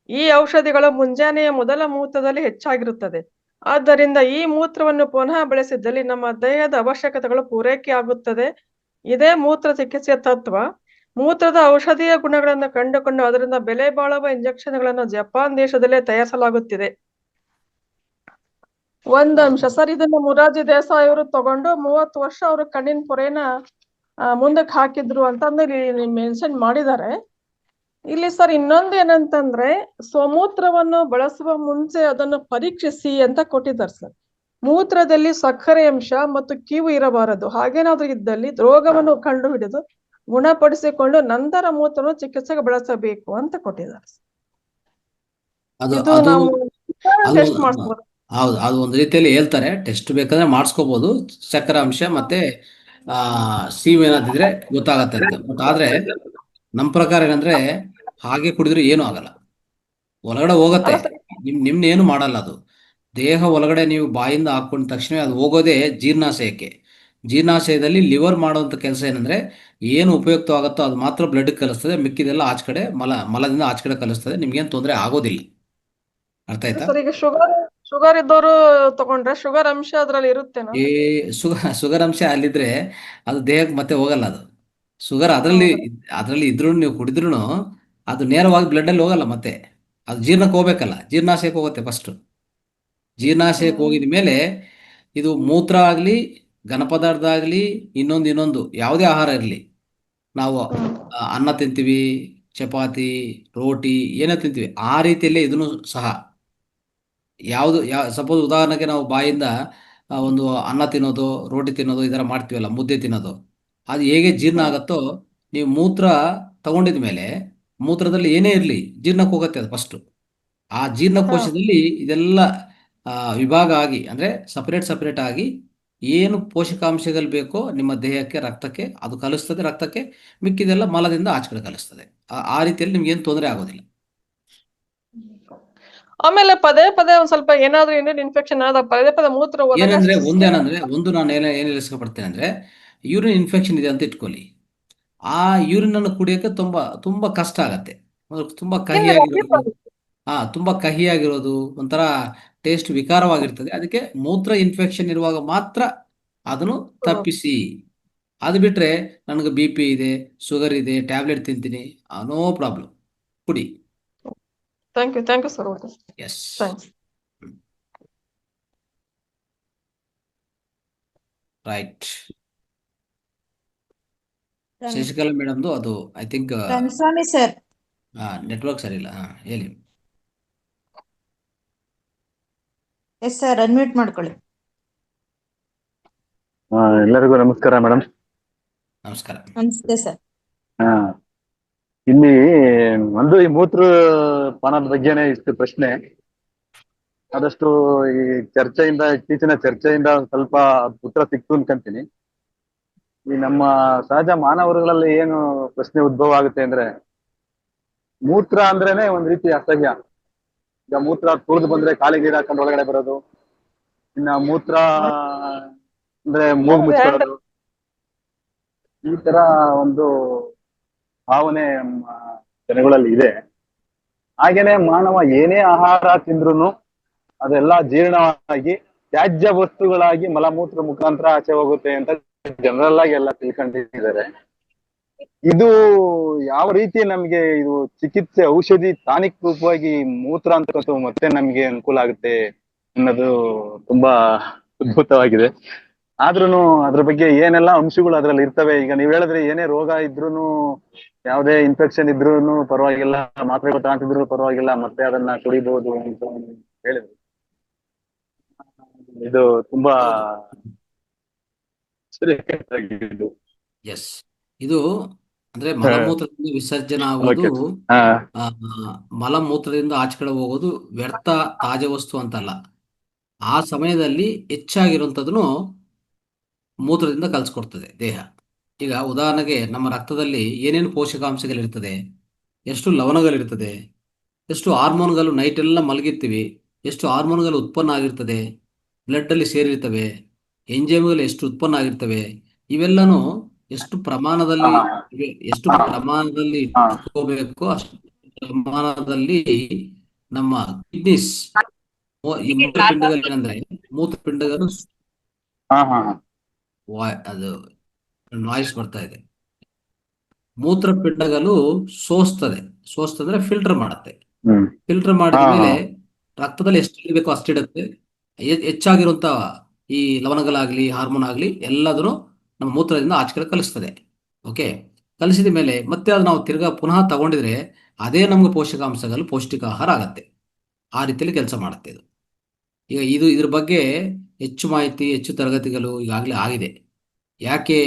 ಈ ಔಷಧಿಗಳು ಮುಂಜಾನೆಯ ಮೊದಲ ಮೂತ್ರದಲ್ಲಿ ಹೆಚ್ಚಾಗಿರುತ್ತದೆ. ಆದ್ದರಿಂದ ಈ ಮೂತ್ರವನ್ನು ಪುನಃ ಬಳಸಿದಲ್ಲಿ ನಮ್ಮ ದೇಹದ ಅವಶ್ಯಕತೆಗಳು ಪೂರೈಕೆ ಆಗುತ್ತದೆ. ಇದೇ ಮೂತ್ರ ಚಿಕಿತ್ಸೆಯ ತತ್ವ. ಮೂತ್ರದ ಔಷಧೀಯ ಗುಣಗಳನ್ನು ಕಂಡುಕೊಂಡು ಅದರಿಂದ ಬೆಲೆ ಬಾಳುವ ಇಂಜೆಕ್ಷನ್ಗಳನ್ನು ಜಪಾನ್ ದೇಶದಲ್ಲೇ ತಯಾರಿಸಲಾಗುತ್ತಿದೆ. ಒಂದು ಅಂಶ ಸರ್, ಇದನ್ನ ಮೊರಾರ್ಜಿ ದೇಸಾಯಿ ಅವರು ತಗೊಂಡು 30 ವರ್ಷ ಅವರು ಕಣ್ಣಿನ ಪೊರೆನ ಮುಂದಕ್ಕೆ ಹಾಕಿದ್ರು ಅಂತ ಮೆನ್ಷನ್ ಮಾಡಿದ್ದಾರೆ ಇಲ್ಲಿ ಸರ್. ಇನ್ನೊಂದು ಏನಂತಂದ್ರೆ, ಸ್ವಮೂತ್ರವನ್ನು ಬಳಸುವ ಮುಂಚೆ ಅದನ್ನು ಪರೀಕ್ಷಿಸಿ ಅಂತ ಕೊಟ್ಟಿದ್ದಾರೆ ಸರ್. ಮೂತ್ರದಲ್ಲಿ ಸಕ್ಕರೆ ಅಂಶ ಮತ್ತು ಕೀವು ಇರಬಾರದು. ಹಾಗೇನಾದ್ರೂ ಇದ್ದಲ್ಲಿ ರೋಗವನ್ನು ಕಂಡು ಹಿಡಿದು ಗುಣಪಡಿಸಿಕೊಂಡು ನಂತರ ಮೂತ್ರವನ್ನು ಚಿಕಿತ್ಸೆಗೆ ಬಳಸಬೇಕು ಅಂತ ಕೊಟ್ಟಿದ್ದಾರೆ. ಇದು ನಾವು ಟೆಸ್ಟ್ ಮಾಡಿಸ್ಬೋದು. ಹೌದು, ಅದು ಒಂದು ರೀತಿಯಲ್ಲಿ ಹೇಳ್ತಾರೆ, ಟೆಸ್ಟ್ ಬೇಕಾದ್ರೆ ಮಾಡಿಸ್ಕೋಬಹುದು. ಸಕ್ಕರೆ ಅಂಶ ಮತ್ತೆ ಸೀವು ಏನಾದಿದ್ರೆ ಗೊತ್ತಾಗತ್ತೆ ಅಂತ. ಬಟ್ ಆದ್ರೆ ನಮ್ಮ ಪ್ರಕಾರ ಏನಂದ್ರೆ, ಹಾಗೆ ಕುಡಿದ್ರೆ ಏನೂ ಆಗಲ್ಲ, ಒಳಗಡೆ ಹೋಗತ್ತೆ. ನಿಮ್ನೇನು ಮಾಡಲ್ಲ ಅದು. ದೇಹ ಒಳಗಡೆ ನೀವು ಬಾಯಿಂದ ಹಾಕೊಂಡ ತಕ್ಷಣ ಅದು ಹೋಗೋದೇ ಜೀರ್ಣಾಶಯಕ್ಕೆ. ಜೀರ್ಣಾಶಯದಲ್ಲಿ ಲಿವರ್ ಮಾಡುವಂತ ಕೆಲಸ ಏನಂದ್ರೆ, ಏನು ಉಪಯುಕ್ತವಾಗುತ್ತೋ ಅದು ಮಾತ್ರ ಬ್ಲಡ್ ಕಲಿಸ್ತದೆ, ಮಿಕ್ಕಿದೆಲ್ಲ ಆಚೆ ಕಡೆ ಮಲದಿಂದ ಆಚೆ ಕಡೆ ಕಲಿಸ್ತದೆ. ನಿಮ್ಗೇನು ತೊಂದರೆ ಆಗೋದಿಲ್ಲ. ಅರ್ಥ ಆಯ್ತಾ? ಸರ್, ಈಗ ಶುಗರ್ ಇದ್ದವರು ತಗೊಂಡ್ರೆ ಶುಗರ್ ಅಂಶ ಅದ್ರಲ್ಲಿ ಇರುತ್ತೇನೋ? ಶುಗರ್ ಅಂಶ ಅಲ್ಲಿದ್ರೆ ಅದು ದೇಹಕ್ಕೆ ಮತ್ತೆ ಹೋಗಲ್ಲ. ಅದು ಶುಗರ್ ಅದರಲ್ಲಿ ಇದ್ರೂ ನೀವು ಕುಡಿದ್ರು ಅದು ನೇರವಾಗಿ ಬ್ಲಡ್ ಅಲ್ಲಿ ಹೋಗಲ್ಲ. ಮತ್ತೆ ಅದು ಜೀರ್ಣಕ್ಕೆ ಹೋಗ್ಬೇಕಲ್ಲ, ಜೀರ್ಣಾಶಯಕ್ಕೆ ಹೋಗುತ್ತೆ ಫಸ್ಟ್. ಜೀರ್ಣಾಶಯಕ್ಕೆ ಹೋಗಿದ ಮೇಲೆ ಇದು ಮೂತ್ರ ಆಗ್ಲಿ, ಘನ ಪದಾರ್ಥ ಆಗ್ಲಿ, ಇನ್ನೊಂದು ಯಾವುದೇ ಆಹಾರ ಇರಲಿ, ನಾವು ಅನ್ನ ತಿಂತೀವಿ, ಚಪಾತಿ, ರೋಟಿ ಏನೋ ತಿಂತೀವಿ, ಆ ರೀತಿಯಲ್ಲೇ ಇದನ್ನು ಸಹ ಸಪೋಸ್ ಉದಾಹರಣೆಗೆ ನಾವು ಬಾಯಿಂದ ಒಂದು ಅನ್ನ ತಿನ್ನೋದು, ರೋಟಿ ತಿನ್ನೋದು, ಇದರ ಮಾಡ್ತೀವಲ್ಲ, ಮುದ್ದೆ ತಿನ್ನೋದು, ಅದು ಹೇಗೆ ಜೀರ್ಣ ಆಗುತ್ತೋ, ನೀವು ಮೂತ್ರ ತಗೊಂಡಿದ ಮೇಲೆ ಮೂತ್ರದಲ್ಲಿ ಏನೇ ಇರಲಿ ಜೀರ್ಣಕ್ಕೆ ಹೋಗುತ್ತೆ ಅದು ಫಸ್ಟ್. ಆ ಜೀರ್ಣಕೋಶದಲ್ಲಿ ಇದೆಲ್ಲ ವಿಭಾಗ ಆಗಿ, ಅಂದ್ರೆ ಸಪರೇಟ್ ಆಗಿ ಏನು ಪೋಷಕಾಂಶಗಳು ಬೇಕೋ ನಿಮ್ಮ ದೇಹಕ್ಕೆ, ರಕ್ತಕ್ಕೆ ಅದು ಕಲಿಸ್ತದೆ. ರಕ್ತಕ್ಕೆ ಮಿಕ್ಕಿದೆಲ್ಲ ಮಲದಿಂದ ಆಚೆ ಕಡೆ ಕಲಿಸ್ತದೆ. ಆ ರೀತಿಯಲ್ಲಿ ನಿಮ್ಗೆ ಏನು ತೊಂದರೆ ಆಗೋದಿಲ್ಲ. ಆಮೇಲೆ ಪದೇ ಒಂದ್ ಸ್ವಲ್ಪ ಏನಾದ್ರೂ ಇನ್ಫೆಕ್ಷನ್ ಆದ ಪದೇ ಮೂತ್ರ ಏನಂದ್ರೆ ಒಂದು ನಾನು ಏನ್ ಇಳಿಸ್ಕೊಳ್ತೇನೆ ಅಂದ್ರೆ, ಯೂರಿನ್ ಇನ್ಫೆಕ್ಷನ್ ಇದೆ ಅಂತ ಇಟ್ಕೊಳ್ಳಿ. ಆ ಯೂರಿನ್ ಅನ್ನು ಕುಡಿಯೋಕೆ ತುಂಬಾ ಕಷ್ಟ ಆಗತ್ತೆ. ತುಂಬಾ ಕಹಿಯಾಗಿರೋದು, ತುಂಬಾ ಕಹಿಯಾಗಿರೋದು, ಒಂಥರ ಟೇಸ್ಟ್ ವಿಕಾರವಾಗಿರ್ತದೆ. ಅದಕ್ಕೆ ಮೂತ್ರ ಇನ್ಫೆಕ್ಷನ್ ಇರುವಾಗ ಮಾತ್ರ ಅದನ್ನು ತಪ್ಪಿಸಿ. ಅದು ಬಿಟ್ರೆ ನನಗೆ BP ಇದೆ, ಶುಗರ್ ಇದೆ, ಟ್ಯಾಬ್ಲೆಟ್ ತಿಂತೀನಿ, ನೋ ಪ್ರಾಬ್ಲಮ್, ಕುಡಿ. Thank you sir. Yes, right. Shashikala ಮೇಡಮ್ದು ಅದು ಐ ಥಿಂಕ್ ಸರ್, ನೆಟ್ವರ್ಕ್ ಸರಿ ಇಲ್ಲ. ಹೇಳಿ. ಎಸ್ ಸರ್, ಅನ್ಮ್ಯೂಟ್ ಮಾಡ್ಕೊಳ್ಳಿ. ಎಲ್ಲರಿಗೂ ನಮಸ್ಕಾರ ಮೇಡಮ್. ನಮಸ್ಕಾರ. ನಮಸ್ತೆ ಸರ್. ಇಲ್ಲಿ ಈ ಮೂತ್ರ ಪಾನದ ಬಗ್ಗೆನೇ ಇಷ್ಟು ಪ್ರಶ್ನೆ. ಆದಷ್ಟು ಈ ಇತ್ತೀಚಿನ ಚರ್ಚೆಯಿಂದ ಸ್ವಲ್ಪ ಉತ್ತರ ಸಿಕ್ತು ಅನ್ಕೊಂತೀನಿ. ಈ ನಮ್ಮ ಸಹಜ ಮಾನವರುಗಳಲ್ಲಿ ಏನು ಪ್ರಶ್ನೆ ಉದ್ಭವ ಆಗುತ್ತೆ ಅಂದ್ರೆ, ಮೂತ್ರ ಅಂದ್ರೇನೆ ಒಂದ್ ರೀತಿ ಅಸಹ್ಯ. ಈಗ ಮೂತ್ರ ತುಳಿದು ಬಂದ್ರೆ ಕಾಲಿಗೆ ನೀರು ಹಾಕೊಂಡು ಒಳಗಡೆ ಬರೋದು, ಇನ್ನ ಮೂತ್ರ ಅಂದ್ರೆ ಮೂಗು ಮುಚ್ಕೊಳ್ಳೋದು, ಈ ತರ ಒಂದು ಭಾವನೆ ನಮ್ಮ ಜನಗಳಲ್ಲಿ ಇದೆ. ಹಾಗೇನೆ ಮಾನವ ಏನೇ ಆಹಾರ ತಿಂದ್ರು ಅದೆಲ್ಲ ಜೀರ್ಣವಾಗಿ ತ್ಯಾಜ್ಯ ವಸ್ತುಗಳಾಗಿ ಮಲಮೂತ್ರ ಮುಖಾಂತರ ಆಚೆ ಹೋಗುತ್ತೆ ಅಂತ ಜನರಲ್ ಆಗಿ ಎಲ್ಲ ತಿಳ್ಕೊಂಡಿದ್ದಾರೆ. ಇದು ಯಾವ ರೀತಿ ನಮ್ಗೆ ಇದು ಚಿಕಿತ್ಸೆ ಔಷಧಿ ಟಾನಿಕ್ ರೂಪವಾಗಿ ಮೂತ್ರ ಅಂತಕ್ಕಂಥ ಮತ್ತೆ ನಮ್ಗೆ ಅನುಕೂಲ ಆಗುತ್ತೆ ಅನ್ನೋದು ತುಂಬಾ ಅದ್ಭುತವಾಗಿದೆ. ಆದ್ರೂನು ಅದ್ರ ಬಗ್ಗೆ ಏನೆಲ್ಲ ಅಂಶಗಳು ಅದ್ರಲ್ಲಿ ಇರ್ತವೆ. ಈಗ ನೀವ್ ಹೇಳಿದ್ರೆ ಏನೇ ರೋಗ ಇದ್ರೂನು ಯಾವುದೇ ಇನ್ಫೆಕ್ಷನ್ ಇದ್ರೂನು ಪರವಾಗಿಲ್ಲ, ಮಾತ್ರೆ ತಗೊಂತಿದ್ರು ಪರವಾಗಿಲ್ಲ, ಮತ್ತೆ ಅದನ್ನ ಕುಡಿಬಹುದು ಅಂತ ಹೇಳಿದ್ರು. ಇದು ತುಂಬಾ ಸರಿಯಾಗಿದ್ದು. ಎಸ್, ಇದು ಅಂದ್ರೆ ಮಲಮೂತ್ರದಿಂದ ವಿಸರ್ಜನೆ ಆಗೋದು, ಮಲಮೂತ್ರದಿಂದ ಆಚೆ ಕಡೆ ಹೋಗೋದು ವ್ಯರ್ಥ ತಾಜಾ ವಸ್ತು ಅಂತಲ್ಲ. ಆ ಸಮಯದಲ್ಲಿ ಹೆಚ್ಚಾಗಿರುವಂಥದ್ದನ್ನು ಮೂತ್ರದಿಂದ ಕಲಿಸ್ಕೊಡ್ತದೆ ದೇಹ. ಈಗ ಉದಾಹರಣೆಗೆ ನಮ್ಮ ರಕ್ತದಲ್ಲಿ ಏನೇನು ಪೋಷಕಾಂಶಗಳಿರ್ತದೆ, ಎಷ್ಟು ಲವಣಗಳಿರ್ತದೆ, ಎಷ್ಟು ಹಾರ್ಮೋನ್ಗಳು ನೈಟ್ ಎಲ್ಲ ಮಲಗಿರ್ತೀವಿ, ಎಷ್ಟು ಹಾರ್ಮೋನ್ಗಳು ಉತ್ಪನ್ನ ಆಗಿರ್ತದೆ, ಬ್ಲಡ್ಡಲ್ಲಿ ಸೇರಿರ್ತವೆ, ಎಂಜೈಮ್ಗಳು ಎಷ್ಟು ಉತ್ಪನ್ನ ಆಗಿರ್ತವೆ, ಇವೆಲ್ಲನೂ ಎಷ್ಟು ಪ್ರಮಾಣದಲ್ಲಿ ಇಟ್ಕೋಬೇಕು ಅಷ್ಟು ಪ್ರಮಾಣದಲ್ಲಿ ನಮ್ಮ ಕಿಡ್ನೀಸ್, ಈ ಮೂತ್ರಪಿಂಡಗಳು ಏನಂದ್ರೆ ಮೂತ್ರಪಿಂಡಗಳು ಅದು ನಾಯ್ಸ್ ಬರ್ತಾ ಇದೆ. ಮೂತ್ರಪಿಂಡಗಳು ಸೋಸ್ತಂದ್ರೆ ಫಿಲ್ಟರ್ ಮಾಡುತ್ತೆ. ಫಿಲ್ಟರ್ ಮಾಡಿದ ಮೇಲೆ ರಕ್ತದಲ್ಲಿ ಎಷ್ಟು ಇಡಬೇಕು ಅಷ್ಟಿಡುತ್ತೆ. ಹೆಚ್ಚಾಗಿರುವಂತ ಈ ಲವಣಗಳಾಗ್ಲಿ ಹಾರ್ಮೋನ್ ಆಗ್ಲಿ ಎಲ್ಲದನ್ನು ನಮ್ಮ ಮೂತ್ರದಿಂದ ಆಚೆ ಕಡೆ ಕಲಿಸ್ತದೆ. ಓಕೆ, ಕಲಿಸಿದ ಮೇಲೆ ಮತ್ತೆ ಅದು ನಾವು ತಿರ್ಗಾ ಪುನಃ ತಗೊಂಡಿದ್ರೆ ಅದೇ ನಮ್ಗೆ ಪೋಷಕಾಂಶಗಳು ಪೌಷ್ಟಿಕ ಆಹಾರ ಆಗತ್ತೆ. ಆ ರೀತಿಯಲ್ಲಿ ಕೆಲಸ ಮಾಡುತ್ತೆ ಇದು. ಈಗ ಇದ್ರ ಬಗ್ಗೆ ಹೆಚ್ಚು ಮಾಹಿತಿ, ಹೆಚ್ಚು ತರಗತಿಗಳು ಈಗಾಗಲೇ ಆಗಿದೆ. ಯಾಕೆ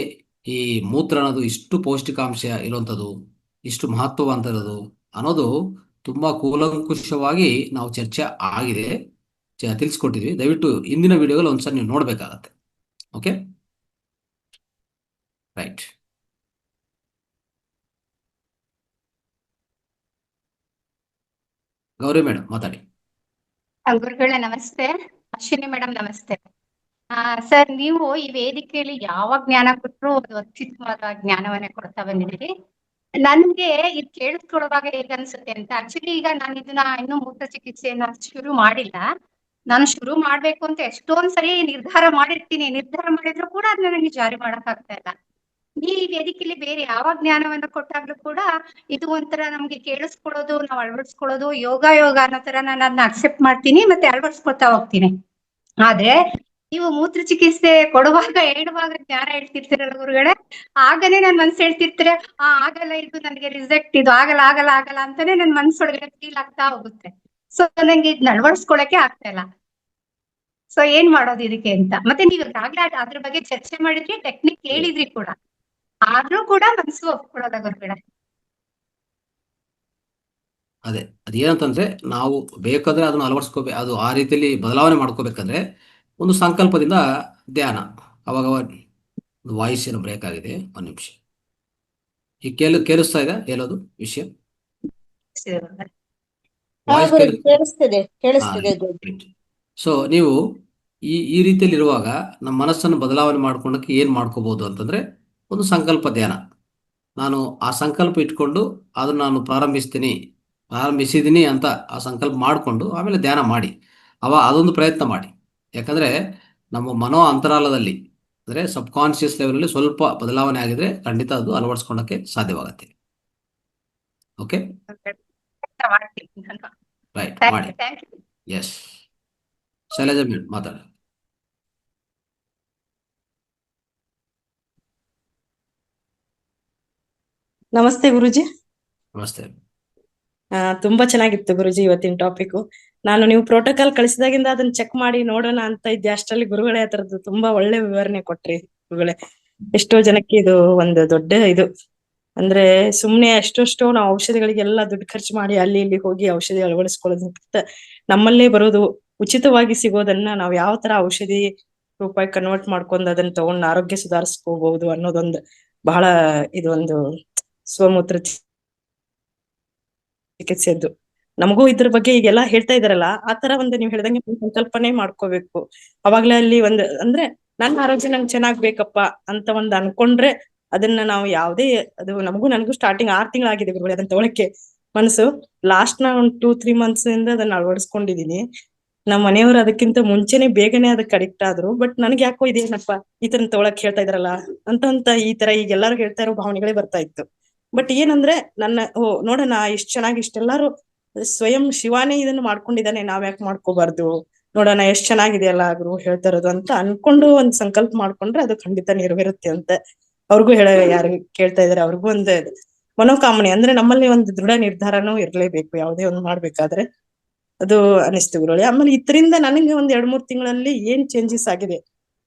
ಈ ಮೂತ್ರ ಅನ್ನೋದು ಇಷ್ಟು ಪೌಷ್ಟಿಕಾಂಶ ಇರುವಂಥದ್ದು, ಇಷ್ಟು ಮಹತ್ವವಂತದ್ದು ಅನ್ನೋದು ತುಂಬಾ ಕೂಲಂಕುಷವಾಗಿ ನಾವು ಚರ್ಚೆ ಆಗಿದೆ, ತಿಳಿಸ್ಕೊಟ್ಟಿದ್ವಿ. ದಯವಿಟ್ಟು ಇಂದಿನ ವಿಡಿಯೋಗಳು ಒಂದ್ಸರಿ ನೀವು ನೋಡ್ಬೇಕಾಗತ್ತೆ. Okay, right. ಗೌರಿ ಮೇಡಮ್ ಮಾತಾಡಿ. ಗುರುಗಳೇ ನಮಸ್ತೆ. ಅಶ್ವಿನಿ ಮೇಡಮ್ ನಮಸ್ತೆ. ಸರ್, ನೀವು ಈ ವೇದಿಕೆಯಲ್ಲಿ ಯಾವ ಜ್ಞಾನ ಕೊಟ್ಟರು ಅದು ಅತ್ಯುತ್ತಮವಾದ ಜ್ಞಾನವನ್ನೇ ಕೊಡ್ತಾ ಬಂದಿದ್ದೀರಿ. ನನ್ಗೆ ಇದು ಕೇಳಿಸ್ಕೊಳ್ಳುವಾಗ ಹೇಗನ್ಸುತ್ತೆ ಅಂತ, ಆಕ್ಚುಲಿ ಈಗ ನಾನು ಇದನ್ನ ಇನ್ನೂ ಮೂತ್ರ ಚಿಕಿತ್ಸೆಯನ್ನ ಶುರು ಮಾಡಿಲ್ಲ. ನಾನು ಶುರು ಮಾಡ್ಬೇಕು ಅಂತ ಎಷ್ಟೊಂದ್ ಸರಿ ನಿರ್ಧಾರ ಮಾಡಿರ್ತೀನಿ. ನಿರ್ಧಾರ ಮಾಡಿದ್ರು ಕೂಡ ಅದನ್ನ ನನಗೆ ಜಾರಿ ಮಾಡಕ್ ಆಗ್ತಾ ಇಲ್ಲ. ಈ ವೇದಿಕೆಯಲ್ಲಿ ಬೇರೆ ಯಾವ ಜ್ಞಾನವನ್ನ ಕೊಟ್ಟಾಗ್ಲೂ ಕೂಡ ಇದು ಒಂಥರ ನಮ್ಗೆ ಕೇಳಿಸ್ಕೊಳ್ಳೋದು, ನಾವು ಅಳವಡಿಸ್ಕೊಳ್ಳೋದು ಯೋಗ ಅನ್ನೋ ತರ ನಾನು ಅದನ್ನ ಅಕ್ಸೆಪ್ಟ್ ಮಾಡ್ತೀನಿ ಮತ್ತೆ ಅಳವಡಿಸ್ಕೊಳ್ತಾ ಹೋಗ್ತೀನಿ. ಆದ್ರೆ ನೀವು ಮೂತ್ರ ಚಿಕಿತ್ಸೆ ಕೊಡುವಾಗ ಹೇಳುವಾಗ ಜ್ಞಾನ ಹೇಳ್ತಿರ್ತೀರಲ್ಲ ಗುರುಗಳೇ, ಆಗನೇ ನನ್ ಮನ್ಸು ಹೇಳ್ತಿರ್ತಾರೆ ಆಗಲ್ಲ, ಇದು ನನಗೆ ರಿಜೆಕ್ಟ್, ಇದು ಆಗಲ್ಲ ಅಂತಾನೆ ನನ್ ಮನ್ಸೊಳಗಡೆ ಫೀಲ್ ಆಗ್ತಾ ಹೋಗುತ್ತೆ. ಸೊ ನಂಗೆ ಇದನ್ನ ಅಳವಡಿಸ್ಕೊಳಕ್ಕೆ ಆಗ್ತಾ ಇಲ್ಲ. ಸೊ ಏನ್ ಮಾಡೋದು ಇದಕ್ಕೆ ಅಂತ. ಮತ್ತೆ ನೀವು ಆಗ್ಲೇ ಅದ್ರ ಬಗ್ಗೆ ಚರ್ಚೆ ಮಾಡಿದ್ರಿ, ಟೆಕ್ನಿಕ್ ಹೇಳಿದ್ರಿ ಕೂಡ, ಆದ್ರೂ ಕೂಡ ಮನ್ಸು ಒಪ್ಕೊಳ್ಳೋದ ಗುರುಗಳೇ. ಅದೇನಂತಂದ್ರೆ ನಾವು ಬೇಕಾದ್ರೆ ಅದನ್ನ ಅಳವಡಿಸ್ಕೋಬೇಕು. ಅದು ಆ ರೀತಿಯಲ್ಲಿ ಬದಲಾವಣೆ ಮಾಡ್ಕೋಬೇಕಂದ್ರೆ ಒಂದು ಸಂಕಲ್ಪದಿಂದ ಧ್ಯಾನ. ಅವಾಗ ವಾಯ್ಸ್ ಏನು ಬ್ರೇಕ್ ಆಗಿದೆ, ಒಂದು ನಿಮಿಷ. ಈಗ ಕೇಳಿಸ್ತಾ ಇದೆ ಹೇಳೋದು ವಿಷಯ? ಸೊ ನೀವು ಈ ರೀತಿಯಲ್ಲಿ ಇರುವಾಗ ನಮ್ಮ ಮನಸ್ಸನ್ನು ಬದಲಾವಣೆ ಮಾಡ್ಕೊಂಡಕ್ಕೆ ಏನ್ ಮಾಡ್ಕೋಬಹುದು ಅಂತಂದ್ರೆ ಒಂದು ಸಂಕಲ್ಪ ಧ್ಯಾನ. ನಾನು ಆ ಸಂಕಲ್ಪ ಇಟ್ಕೊಂಡು ಅದನ್ನ ನಾನು ಪ್ರಾರಂಭಿಸಿದ್ದೀನಿ ಅಂತ ಆ ಸಂಕಲ್ಪ ಮಾಡಿಕೊಂಡು ಆಮೇಲೆ ಧ್ಯಾನ ಮಾಡಿ ಅದೊಂದು ಪ್ರಯತ್ನ ಮಾಡಿ. ಯಾಕಂದ್ರೆ ನಮ್ಮ ಮನೋ ಅಂತರಾಳದಲ್ಲಿ ಅಂದ್ರೆ ಸಬ್ ಕಾನ್ಶಿಯಸ್ ಲೆವೆಲಲ್ಲಿ ಸ್ವಲ್ಪ ಬದಲಾವಣೆ ಆಗಿದ್ರೆ ಖಂಡಿತ ಅದು ಅಳವಡಿಸ್ಕೊಳ್ಳಕ್ಕೆ ಸಾಧ್ಯವಾಗುತ್ತೆ. ಓಕೆ, ರೈಟ್, ಮಾಡಿ. ಎಸ್, ಶೈಲಜಾ ಮೇಡಮ್ ಮಾತಾಡ. ನಮಸ್ತೆ ಗುರುಜಿ. ನಮಸ್ತೆ. ತುಂಬಾ ಚೆನ್ನಾಗಿತ್ತು ಗುರುಜಿ ಇವತ್ತಿನ ಟಾಪಿಕ್. ನೀವು ಪ್ರೋಟೋಕಾಲ್ ಕಳಿಸಿದಾಗಿಂದ ಅದನ್ನ ಚೆಕ್ ಮಾಡಿ ನೋಡೋಣ ಅಂತ ಇದ್ದೆ. ಅಷ್ಟರಲ್ಲಿ ಗುರುಗಳೇ ಅದರದ್ದು ತುಂಬಾ ಒಳ್ಳೆ ವಿವರಣೆ ಕೊಟ್ರಿ ಗುರುಗಳೇ. ಎಷ್ಟೋ ಜನಕ್ಕೆ ಇದು ಒಂದು ದೊಡ್ಡ ಇದು ಅಂದ್ರೆ ಸುಮ್ನೆ ಅಷ್ಟೋ ನಾವು ಔಷಧಿಗಳಿಗೆಲ್ಲ ದುಡ್ಡು ಖರ್ಚು ಮಾಡಿ ಅಲ್ಲಿ ಇಲ್ಲಿ ಹೋಗಿ ಔಷಧಿ ಅಳವಡಿಸ್ಕೊಳ್ಳೋದಕ್ಕಿಂತ ನಮ್ಮಲ್ಲೇ ಬರೋದು ಉಚಿತವಾಗಿ ಸಿಗೋದನ್ನ ನಾವು ಯಾವ ತರ ಔಷಧಿ ರೂಪಾಯಿ ಕನ್ವರ್ಟ್ ಮಾಡ್ಕೊಂಡು ಅದನ್ನ ತಗೊಂಡು ಆರೋಗ್ಯ ಸುಧಾರಿಸ್ಕೋಬಹುದು ಅನ್ನೋದೊಂದು ಬಹಳ ಇದೊಂದು ಸ್ವಮೂತ್ರ ಚಿಕಿತ್ಸೆದ್ದು ನಮಗೂ ಇದ್ರ ಬಗ್ಗೆ ಈಗೆಲ್ಲಾ ಹೇಳ್ತಾ ಇದಾರಲ್ಲ, ಆ ತರ ಒಂದು ನೀವ್ ಹೇಳ್ದಂಗೆ ಸಂಕಲ್ಪನೆ ಮಾಡ್ಕೋಬೇಕು. ಅವಾಗ್ಲೇ ಅಲ್ಲಿ ಅಂದ್ರೆ ನನ್ನ ಆರೋಗ್ಯ ನಂಗೆ ಚೆನ್ನಾಗ್ಬೇಕಪ್ಪ ಅಂತ ಒಂದ್ ಅನ್ಕೊಂಡ್ರೆ ಅದನ್ನ ನಾವು ಯಾವುದೇ ಅದು ನನಗೂ ಸ್ಟಾರ್ಟಿಂಗ್ 6 ತಿಂಗಳಾಗಿದೆ ಗುರುಗಳೇ ಅದನ್ನ ತಗೊಳಕ್ಕೆ ಮನಸ್ಸು. ಲಾಸ್ಟ್ ನಾ ಒಂದು 2-3 ಮಂತ್ಸ್ ಇಂದ ಅದನ್ನ ಅಳವಡಿಸ್ಕೊಂಡಿದೀನಿ. ನಮ್ಮ ಮನೆಯವರು ಅದಕ್ಕಿಂತ ಮುಂಚೆನೆ ಬೇಗನೆ ಅದಕ್ಕೆ ಅಡಿಕ್ಟ್ ಆದ್ರು. ಬಟ್ ನನಗೆ ಯಾಕೋ ಇದೇನಪ್ಪ ಈ ತರ ತಗೊಳಕ್ ಹೇಳ್ತಾ ಇದ್ರಲ್ಲ ಅಂತ ಈ ತರ ಈಗ ಎಲ್ಲಾರು ಹೇಳ್ತಾ ಇರೋ ಭಾವನೆಗಳೇ ಬರ್ತಾ ಇತ್ತು. ಬಟ್ ಏನಂದ್ರೆ ನೋಡೋಣ ಇಷ್ಟ ಚೆನ್ನಾಗಿ ಇಷ್ಟೆಲ್ಲಾರು ಸ್ವಯಂ ಶಿವಾನೇ ಇದನ್ನ ಮಾಡ್ಕೊಂಡಿದ್ದಾನೆ, ನಾವ್ ಯಾಕೆ ಮಾಡ್ಕೋಬಾರ್ದು, ನೋಡೋಣ ಎಷ್ಟ್ ಚೆನ್ನಾಗಿದೆಯಲ್ಲ ಗುರು ಹೇಳ್ತಾ ಇರೋದು ಅಂತ ಅನ್ಕೊಂಡು ಒಂದ್ ಸಂಕಲ್ಪ ಮಾಡ್ಕೊಂಡ್ರೆ ಅದು ಖಂಡಿತ ನೆರವೇರುತ್ತೆ ಅಂತ ಅವ್ರಿಗೂ ಯಾರು ಕೇಳ್ತಾ ಇದಾರೆ ಅವ್ರಿಗೂ ಒಂದು ಮನೋಕಾಮನೆ. ಅಂದ್ರೆ ನಮ್ಮಲ್ಲಿ ಒಂದು ದೃಢ ನಿರ್ಧಾರನೂ ಇರ್ಲೇಬೇಕು ಯಾವುದೇ ಒಂದು ಮಾಡ್ಬೇಕಾದ್ರೆ. ಅದು ಅನಿಸ್ತು ಗುರುಗಳೇ. ಆಮೇಲೆ ಇದರಿಂದ ನನಗೆ ಒಂದ್ 2-3 ತಿಂಗಳಲ್ಲಿ ಏನ್ ಚೇಂಜಸ್ ಆಗಿದೆ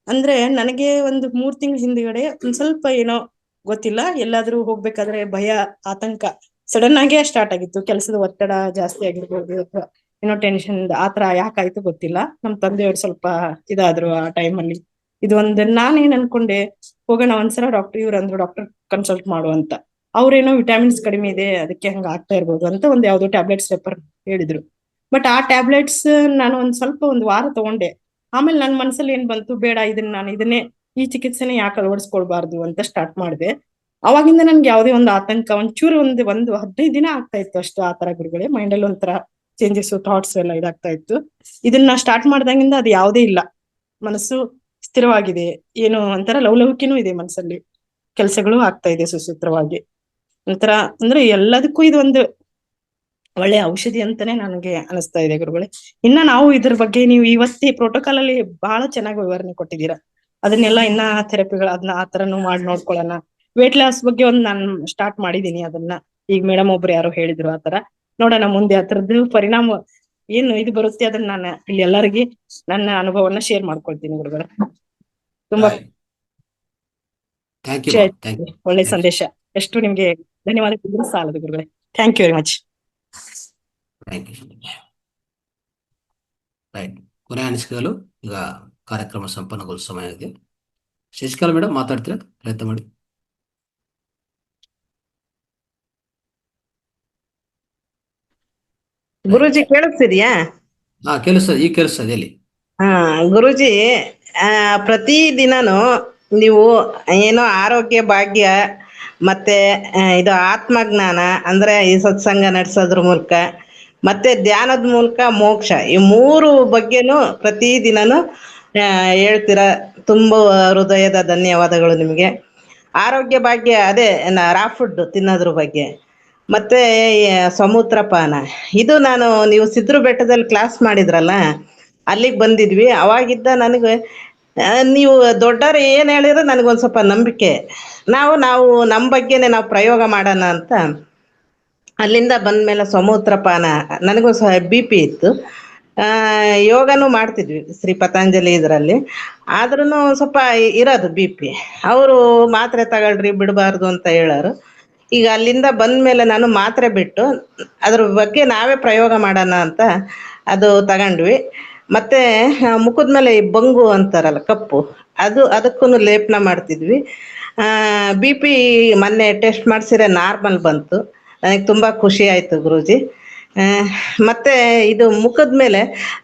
ಅಂದ್ರೆ, ನನಗೆ ಒಂದು 3 ತಿಂಗಳ ಹಿಂದ್ಗಡೆ ಒಂದ್ ಸ್ವಲ್ಪ ಏನೋ ಗೊತ್ತಿಲ್ಲ, ಎಲ್ಲಾದ್ರೂ ಹೋಗ್ಬೇಕಾದ್ರೆ ಭಯ, ಆತಂಕ ಸಡನ್ ಆಗೇ ಸ್ಟಾರ್ಟ್ ಆಗಿತ್ತು. ಕೆಲಸದ ಒತ್ತಡ ಜಾಸ್ತಿ ಆಗಿರ್ಬೋದು ಅಥವಾ ಏನೋ ಟೆನ್ಷನ್ ಆತರ ಯಾಕಾಯ್ತು ಗೊತ್ತಿಲ್ಲ. ನಮ್ ತಂದೆಯವ್ರು ಸ್ವಲ್ಪ ಇದಾದ್ರು ಆ ಟೈಮಲ್ಲಿ. ಇದು ಒಂದು ನಾನೇನ್ ಅನ್ಕೊಂಡೆ, ಹೋಗೋಣ ಒಂದ್ಸಲ ಡಾಕ್ಟರ್ ಕನ್ಸಲ್ಟ್ ಮಾಡು ಅಂತ. ಅವ್ರೇನೋ ವಿಟಮಿನ್ಸ್ ಕಡಿಮೆ ಇದೆ ಅದಕ್ಕೆ ಹಂಗ ಆಗ್ತಾ ಇರ್ಬೋದು ಅಂತ ಒಂದ್ ಯಾವ್ದೋ ಟ್ಯಾಬ್ಲೆಟ್ಸ್ ರೆಫರ್ ಹೇಳಿದ್ರು. ಬಟ್ ಆ ಟ್ಯಾಬ್ಲೆಟ್ಸ್ ನಾನು ಒಂದ್ ವಾರ ತಗೊಂಡೆ. ಆಮೇಲೆ ನನ್ ಮನ್ಸಲ್ಲಿ ಏನ್ ಬಂತು, ಬೇಡ ಇದನ್ನೇ ಈ ಚಿಕಿತ್ಸೆನೆ ಯಾಕೆ ಅಳವಡಿಸ್ಕೊಳ್ಬಾರ್ದು ಅಂತ ಸ್ಟಾರ್ಟ್ ಮಾಡಿದೆ. ಅವಾಗಿಂದ ನನ್ಗೆ ಯಾವ್ದೇ ಒಂದು ಆತಂಕ ಒಂಚೂರು ಒಂದು 15 ದಿನ ಆಗ್ತಾ ಇತ್ತು ಅಷ್ಟು. ಆತರ ಗುರುಗಳೇ ಮೈಂಡಲ್ಲಿ ಒಂಥರ ಚೇಂಜಸ್, ಥಾಟ್ಸ್ ಎಲ್ಲ ಇದಾಗ್ತಾ ಇತ್ತು. ಇದನ್ನ ಸ್ಟಾರ್ಟ್ ಮಾಡ್ದಂಗಿಂದ ಅದು ಯಾವುದೇ ಇಲ್ಲ, ಮನಸ್ಸು ಸ್ಥಿರವಾಗಿದೆ, ಏನು ಒಂಥರ ಲವಲವಿಕೆನೂ ಇದೆ ಮನಸ್ಸಲ್ಲಿ, ಕೆಲಸಗಳು ಆಗ್ತಾ ಇದೆ ಸುಸೂತ್ರವಾಗಿ. ಒಂಥರ ಅಂದ್ರೆ ಎಲ್ಲದಕ್ಕೂ ಇದು ಒಂದು ಒಳ್ಳೆ ಔಷಧಿ ಅಂತಾನೆ ನನಗೆ ಅನಿಸ್ತಾ ಇದೆ ಗುರುಗಳೇ. ಇನ್ನ ನಾವು ಇದ್ರ ಬಗ್ಗೆ ನೀವು ಇವತ್ತೇ ಪ್ರೋಟೋಕಾಲ್ ಅಲ್ಲಿ ಬಹಳ ಚೆನ್ನಾಗಿ ವಿವರಣೆ ಕೊಟ್ಟಿದ್ದೀರಾ. ಅದನ್ನೆಲ್ಲ ಇನ್ನ ಥೆರಪಿಗಳು ಅದನ್ನ ಆತರನು ಮಾಡಿ ನೋಡ್ಕೊಳ್ಳೋಣ. ವೇಟ್ ಲಾಸ್ ಬಗ್ಗೆ ನಾನು ಸ್ಟಾರ್ಟ್ ಮಾಡಿದೀನಿ ಅದನ್ನ. ಈಗ ಮೇಡಮ್ ಒಬ್ರು ಯಾರೋ ಹೇಳಿದ್ರು ಆತರ. ನೋಡೋಣ ಮುಂದೆ ಅದ್ರದ್ದು ಪರಿಣಾಮ ಏನು ಇದು ಬರುತ್ತೆ ಅದನ್ನ ನಾನು ಇಲ್ಲಿ ಎಲ್ಲರಿಗೆ ನನ್ನ ಅನುಭವವನ್ನ ಶೇರ್ ಮಾಡ್ಕೊಳ್ತೀನಿ ಗುರುಗಳೇ. ತುಂಬಾ ಒಳ್ಳೆ ಸಂದೇಶ. ಎಷ್ಟು ನಿಮ್ಗೆ ಧನ್ಯವಾದ ಸಾಲದು ಗುರುಗಳೇ. Thank you very much. Right. ಕೊನೆ ಅನಿಸಿಕೆಗಳು. ಈಗ ಕಾರ್ಯಕ್ರಮ ಸಂಪನ್ನಗೊಳಿಸುವ ಸಮಯ ಆಗಿದೆ. ಶಶಿಕಲಾ ಮೇಡಮ್ ಮಾತಾಡ್ತೀರಾ? ಪ್ರಯತ್ನ ಮಾಡಿ. ಗುರುಜಿ ಕೇಳಿಸ್ತಿದ್ಯಾ? ಕೇಳಿಸ್ತದೆ, ಈಗ ಕೇಳಿಸ್ತದೆ ಹೇಳಿ. ಗುರುಜಿ, ಪ್ರತಿ ದಿನನು ನೀವು ಏನೋ ಆರೋಗ್ಯ ಭಾಗ್ಯ ಮತ್ತೆ ಇದು ಆತ್ಮಜ್ಞಾನ ಅಂದ್ರೆ ಈ ಸತ್ಸಂಗ ನಡೆಸೋದ್ರ ಮೂಲಕ ಮತ್ತೆ ಧ್ಯಾನದ ಮೂಲಕ ಮೋಕ್ಷ, ಈ 3 ಬಗ್ಗೆನೂ ಪ್ರತಿ ದಿನನು ಹೇಳ್ತೀರಾ. ತುಂಬ ಹೃದಯದ ಧನ್ಯವಾದಗಳು ನಿಮಗೆ. ಆರೋಗ್ಯ ಭಾಗ್ಯ ಅದೇ ರಾ ಫುಡ್ ತಿನ್ನೋದ್ರ ಬಗ್ಗೆ, ಮತ್ತೆ ಸಮುದ್ರ ಪಾನ, ಇದು ನೀವು ಸಿದ್ರು ಬೆಟ್ಟದಲ್ಲಿ ಕ್ಲಾಸ್ ಮಾಡಿದ್ರಲ್ಲ ಅಲ್ಲಿಗೆ ಬಂದಿದ್ವಿ. ಅವಾಗಿದ್ದ ನನಗೆ ನೀವು ದೊಡ್ಡವರು ಏನ್ ಹೇಳಿದ್ರು ನನಗೊಂದು ಸ್ವಲ್ಪ ನಂಬಿಕೆ. ನಾವು ನಮ್ಮ ಬಗ್ಗೆನೆ ನಾವು ಪ್ರಯೋಗ ಮಾಡೋಣ ಅಂತ ಅಲ್ಲಿಂದ ಬಂದ್ಮೇಲೆ ಸಮುದ್ರ ಪಾನ, ನನಗೂ ಸಹ BP ಇತ್ತು. ಯೋಗನೂ ಮಾಡ್ತಿದ್ವಿ ಶ್ರೀ ಪತಂಜಲಿ ಇದರಲ್ಲಿ. ಆದ್ರೂ ಸ್ವಲ್ಪ ಇರೋದು BP. ಅವರು ಮಾತ್ರೆ ತಗೊಳ್ರಿ ಬಿಡಬಾರ್ದು ಅಂತ ಹೇಳೋರು. ಈಗ ಅಲ್ಲಿಂದ ಬಂದ್ಮೇಲೆ ನಾನು ಮಾತ್ರೆ ಬಿಟ್ಟು ಅದ್ರ ಬಗ್ಗೆ ನಾವೇ ಪ್ರಯೋಗ ಮಾಡೋಣ ಅಂತ ಅದು ತಗೊಂಡ್ವಿ. ಮತ್ತೆ ಮುಖದ ಮೇಲೆ ಈ ಬಂಗು ಅಂತಾರಲ್ಲ ಕಪ್ಪು, ಅದಕ್ಕೂ ಲೇಪನ ಮಾಡ್ತಿದ್ವಿ. BP ಮೊನ್ನೆ ಟೆಸ್ಟ್ ಮಾಡಿಸಿದ್ರೆ ನಾರ್ಮಲ್ ಬಂತು. ನನಗೆ ತುಂಬ ಖುಷಿ ಆಯಿತು ಗುರೂಜಿ. ಮತ್ತೆ ಇದು ಮುಖದ ಮೇಲೆ